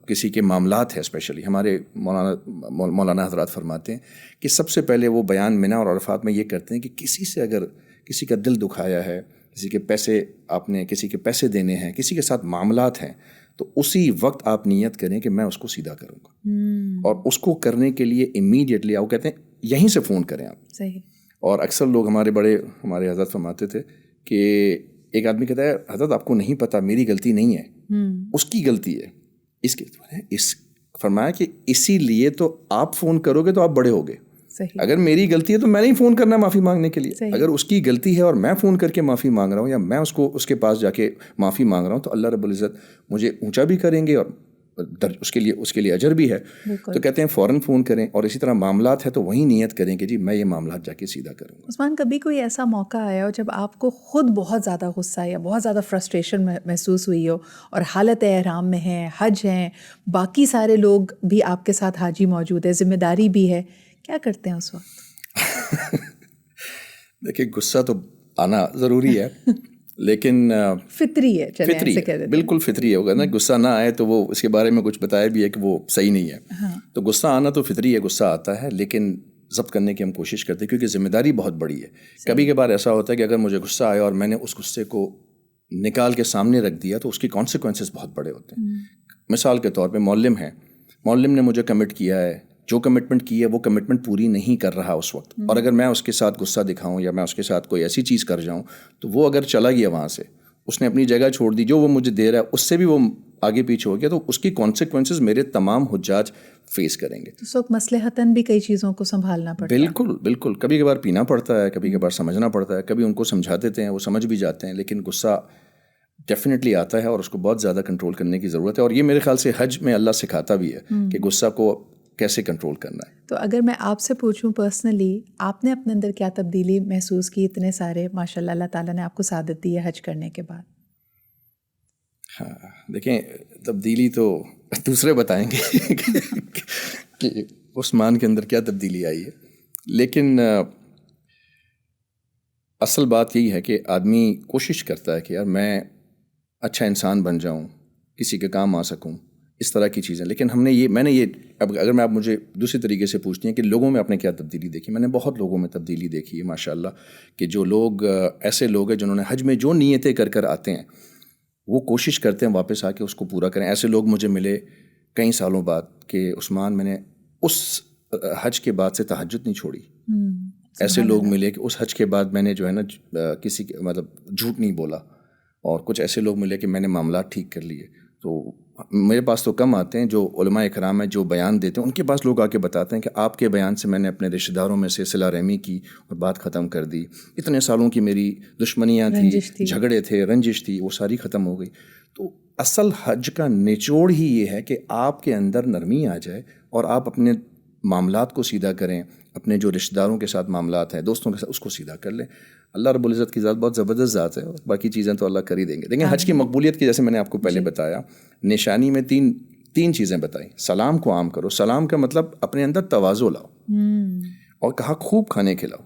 B: کسی کے معاملات ہے, اسپیشلی ہمارے مولانا حضرات فرماتے ہیں کہ سب سے پہلے وہ بیان منا اور عرفات میں یہ کرتے ہیں کہ کسی سے اگر کسی کا دل دکھایا ہے, کسی کے پیسے آپ نے کسی کے پیسے دینے ہیں, کسی کے ساتھ معاملات ہیں, تو اسی وقت آپ نیت کریں کہ میں اس کو سیدھا کروں گا. اور اس کو کرنے کے لیے امیڈیٹلی آپ کہتے ہیں یہیں سے فون کریں آپ. صحیح. اور اکثر لوگ ہمارے حضرت فرماتے تھے کہ ایک آدمی کہتا ہے حضرت آپ کو نہیں پتا میری غلطی نہیں ہے, اس کی غلطی ہے. اس فرمایا کہ اسی لیے تو آپ فون کرو گے تو آپ بڑے ہوگے. اگر میری غلطی ہے تو میں نہیں فون کرنا معافی مانگنے کے لیے. اگر اس کی غلطی ہے اور میں فون کر کے معافی مانگ رہا ہوں یا میں اس کے پاس جا کے معافی مانگ رہا ہوں, تو اللہ رب العزت مجھے اونچا بھی کریں گے اور اس کے لیے اجر بھی ہے. تو کہتے ہیں فوراً فون کریں. اور اسی طرح معاملات ہے تو وہی نیت کریں کہ جی میں یہ معاملات جا کے سیدھا کروں گا.
A: عثمان, کبھی کوئی ایسا موقع آیا ہو جب آپ کو خود بہت زیادہ غصہ یا بہت زیادہ فرسٹریشن محسوس ہوئی ہو اور حالت احرام میں ہیں, حج ہیں, باقی سارے لوگ بھی آپ کے ساتھ حاجی موجود ہے, ذمہ داری بھی ہے, کیا کرتے ہیں اس وقت؟
B: دیکھیے غصہ تو آنا ضروری ہے لیکن
A: فطری ہے.
B: فطری ہے, بالکل فطری ہوگا نا. غصہ نہ آئے تو وہ اس کے بارے میں کچھ بتایا بھی ہے کہ وہ صحیح نہیں ہے. تو غصہ آنا تو فطری ہے, غصہ آتا ہے, لیکن ضبط کرنے کی ہم کوشش کرتے ہیں کیونکہ ذمہ داری بہت بڑی ہے. کبھی کبھار ایسا ہوتا ہے کہ اگر مجھے غصہ آیا اور میں نے اس غصے کو نکال کے سامنے رکھ دیا تو اس کی کانسیکوینسز بہت بڑے ہوتے ہیں. مثال کے طور پہ معلم ہے, معلم نے مجھے کمٹ کیا ہے, جو کمٹمنٹ کی ہے وہ کمٹمنٹ پوری نہیں کر رہا اس وقت, اور اگر میں اس کے ساتھ غصہ دکھاؤں یا میں اس کے ساتھ کوئی ایسی چیز کر جاؤں تو وہ اگر چلا گیا وہاں سے, اس نے اپنی جگہ چھوڑ دی, جو وہ مجھے دے رہا ہے اس سے بھی وہ آگے پیچھے ہو گیا, تو اس کی کانسیکوینسز میرے تمام حجاج فیس کریں گے.
A: تو اس وقت مصلحتاً بھی کئی چیزوں کو سنبھالنا پڑتا ہے.
B: بالکل. کبھی کبھار پینا پڑتا ہے, کبھی کبھار سمجھنا پڑتا ہے, کبھی ان کو سمجھا دیتے ہیں وہ سمجھ بھی جاتے ہیں, لیکن غصہ ڈیفینیٹلی آتا ہے اور اس کو بہت زیادہ کنٹرول کرنے کی ضرورت ہے. اور یہ میرے خیال سے حج میں اللہ سکھاتا بھی ہے کہ غصہ کو کیسے کنٹرول کرنا ہے.
A: تو اگر میں آپ سے پوچھوں پرسنلی, آپ نے اپنے اندر کیا تبدیلی محسوس کی؟ اتنے سارے ماشاء اللہ اللہ تعالیٰ نے آپ کو سعادت دی ہے حج کرنے کے بعد.
B: ہاں دیکھیں, تبدیلی تو دوسرے بتائیں گے کہ عثمان کے اندر کیا تبدیلی آئی ہے, لیکن اصل بات یہی ہے کہ آدمی کوشش کرتا ہے کہ یار میں اچھا انسان بن جاؤں, کسی کے کام آ سکوں, اس طرح کی چیزیں. لیکن میں نے یہ اگر میں آپ مجھے دوسری طریقے سے پوچھتی ہیں کہ لوگوں میں آپ نے کیا تبدیلی دیکھی, میں نے بہت لوگوں میں تبدیلی دیکھی ہے ماشاء اللہ, کہ جو لوگ ایسے لوگ ہیں جنہوں نے حج میں جو نیتیں کر آتے ہیں وہ کوشش کرتے ہیں واپس آ کے اس کو پورا کریں. ایسے لوگ مجھے ملے کئی سالوں بعد کہ عثمان میں نے اس حج کے بعد سے تہجد نہیں چھوڑی. ایسے لوگ ملے کہ اس حج کے بعد میں نے جو ہے نا کسی مطلب جھوٹ نہیں بولا. اور کچھ ایسے لوگ ملے کہ میں نے معاملات ٹھیک کر لیے. تو میرے پاس تو کم آتے ہیں جو علماء اکرام ہیں جو بیان دیتے ہیں, ان کے پاس لوگ آ کے بتاتے ہیں کہ آپ کے بیان سے میں نے اپنے رشتہ داروں میں سے صلہ رحمی کی اور بات ختم کر دی. اتنے سالوں کی میری دشمنیاں تھیں, جھگڑے تھے, رنجش تھی, وہ ساری ختم ہو گئی. تو اصل حج کا نچوڑ ہی یہ ہے کہ آپ کے اندر نرمی آ جائے اور آپ اپنے معاملات کو سیدھا کریں, اپنے جو رشتہ داروں کے ساتھ معاملات ہیں, دوستوں کے ساتھ, اس کو سیدھا کر لیں. اللہ رب العزت کی ذات بہت زبردست ذات ہے, اور باقی چیزیں تو اللہ کر ہی دیں گے. لیکن حج کی مقبولیت کی جیسے میں نے آپ کو پہلے بتایا, نشانی میں تین چیزیں بتائیں. سلام کو عام کرو. سلام کا مطلب اپنے اندر تواضع لاؤ, اور کہا خوب کھانے کھلاؤ.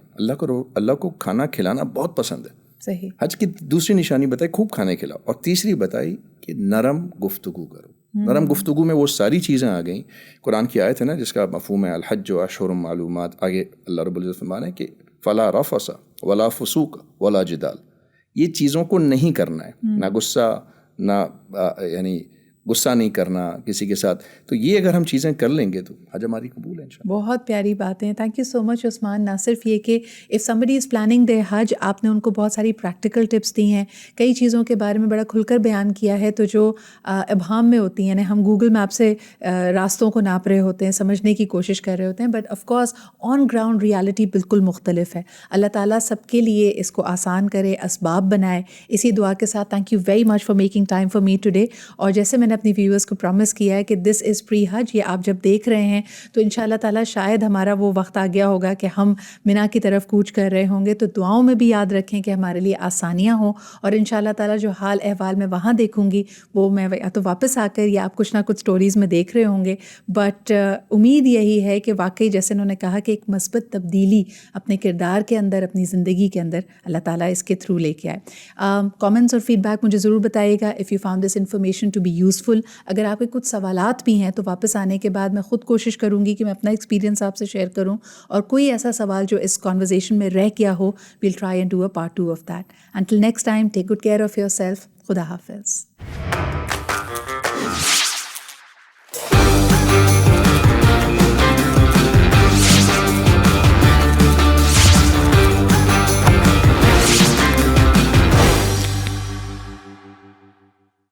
B: اللہ کو کھانا کھلانا بہت پسند ہے.
A: صحیح.
B: حج کی دوسری نشانی بتائی خوب کھانے کھلاؤ, اور تیسری بتائی کہ نرم گفتگو کرو. نرم گفتگو میں وہ ساری چیزیں آ گئیں. قرآن کی آیت ہے نا جس کا مفہوم ہے الحج اشہر معلومات. آگے اللہ رب العزت فرمانا ہے کہ فلا رفث ولا فسوق ولا جدال. یہ چیزوں کو نہیں کرنا ہے, نہ غصہ, نہ یعنی غصہ نہیں کرنا کسی کے ساتھ. تو یہ اگر ہم چیزیں کر لیں گے تو حج ہماری قبول ہے انشاءاللہ.
A: بہت پیاری باتیں. تھینک یو سو مچ عثمان. نہ صرف یہ کہ if somebody is planning their حج, آپ نے ان کو بہت ساری پریکٹیکل ٹپس دی ہیں, کئی چیزوں کے بارے میں بڑا کھل کر بیان کیا ہے, تو جو ابہام میں ہوتی ہیں, یعنی ہم گوگل میپ سے راستوں کو ناپ رہے ہوتے ہیں, سمجھنے کی کوشش کر رہے ہوتے ہیں, but of course on ground reality بالکل مختلف ہے. اللہ تعالیٰ سب کے لیے اس کو آسان کرے, اسباب بنائے. اسی دعا کے ساتھ thank you very much for making time for me today. اور جیسے میں نے اپنی ویورس کو پرومس کیا ہے کہ دس از پری حج, یہ آپ جب دیکھ رہے ہیں تو ان شاء اللہ تعالیٰ شاید ہمارا وہ وقت آ گیا ہوگا کہ ہم منا کی طرف کوچ کر رہے ہوں گے. تو دعاؤں میں بھی یاد رکھیں کہ ہمارے لیے آسانیاں ہوں, اور ان شاء اللہ تعالیٰ جو حال احوال میں وہاں دیکھوں گی وہ میں یا تو واپس آ کر, یا آپ کچھ نہ کچھ سٹوریز میں دیکھ رہے ہوں گے, بٹ امید یہی ہے کہ واقعی جیسے انہوں نے کہا کہ ایک مثبت تبدیلی اپنے کردار کے اندر, اپنی زندگی کے اندر اللہ تعالیٰ اس کے تھرو لے کے آئے. کامنٹس اور فیڈ بیک مجھے ضرور بتائیے گا if you found this information to be useful. اگر آپ کے کچھ سوالات بھی ہیں تو واپس آنے کے بعد میں خود کوشش کروں گی کہ میں اپنا ایکسپیرینس آپ سے شیئر کروں, اور کوئی ایسا سوال جو اس کانورزیشن میں رہ گیا ہو, we'll try and do a part 2 of that. Until next time, take good care of yourself. خدا حافظ.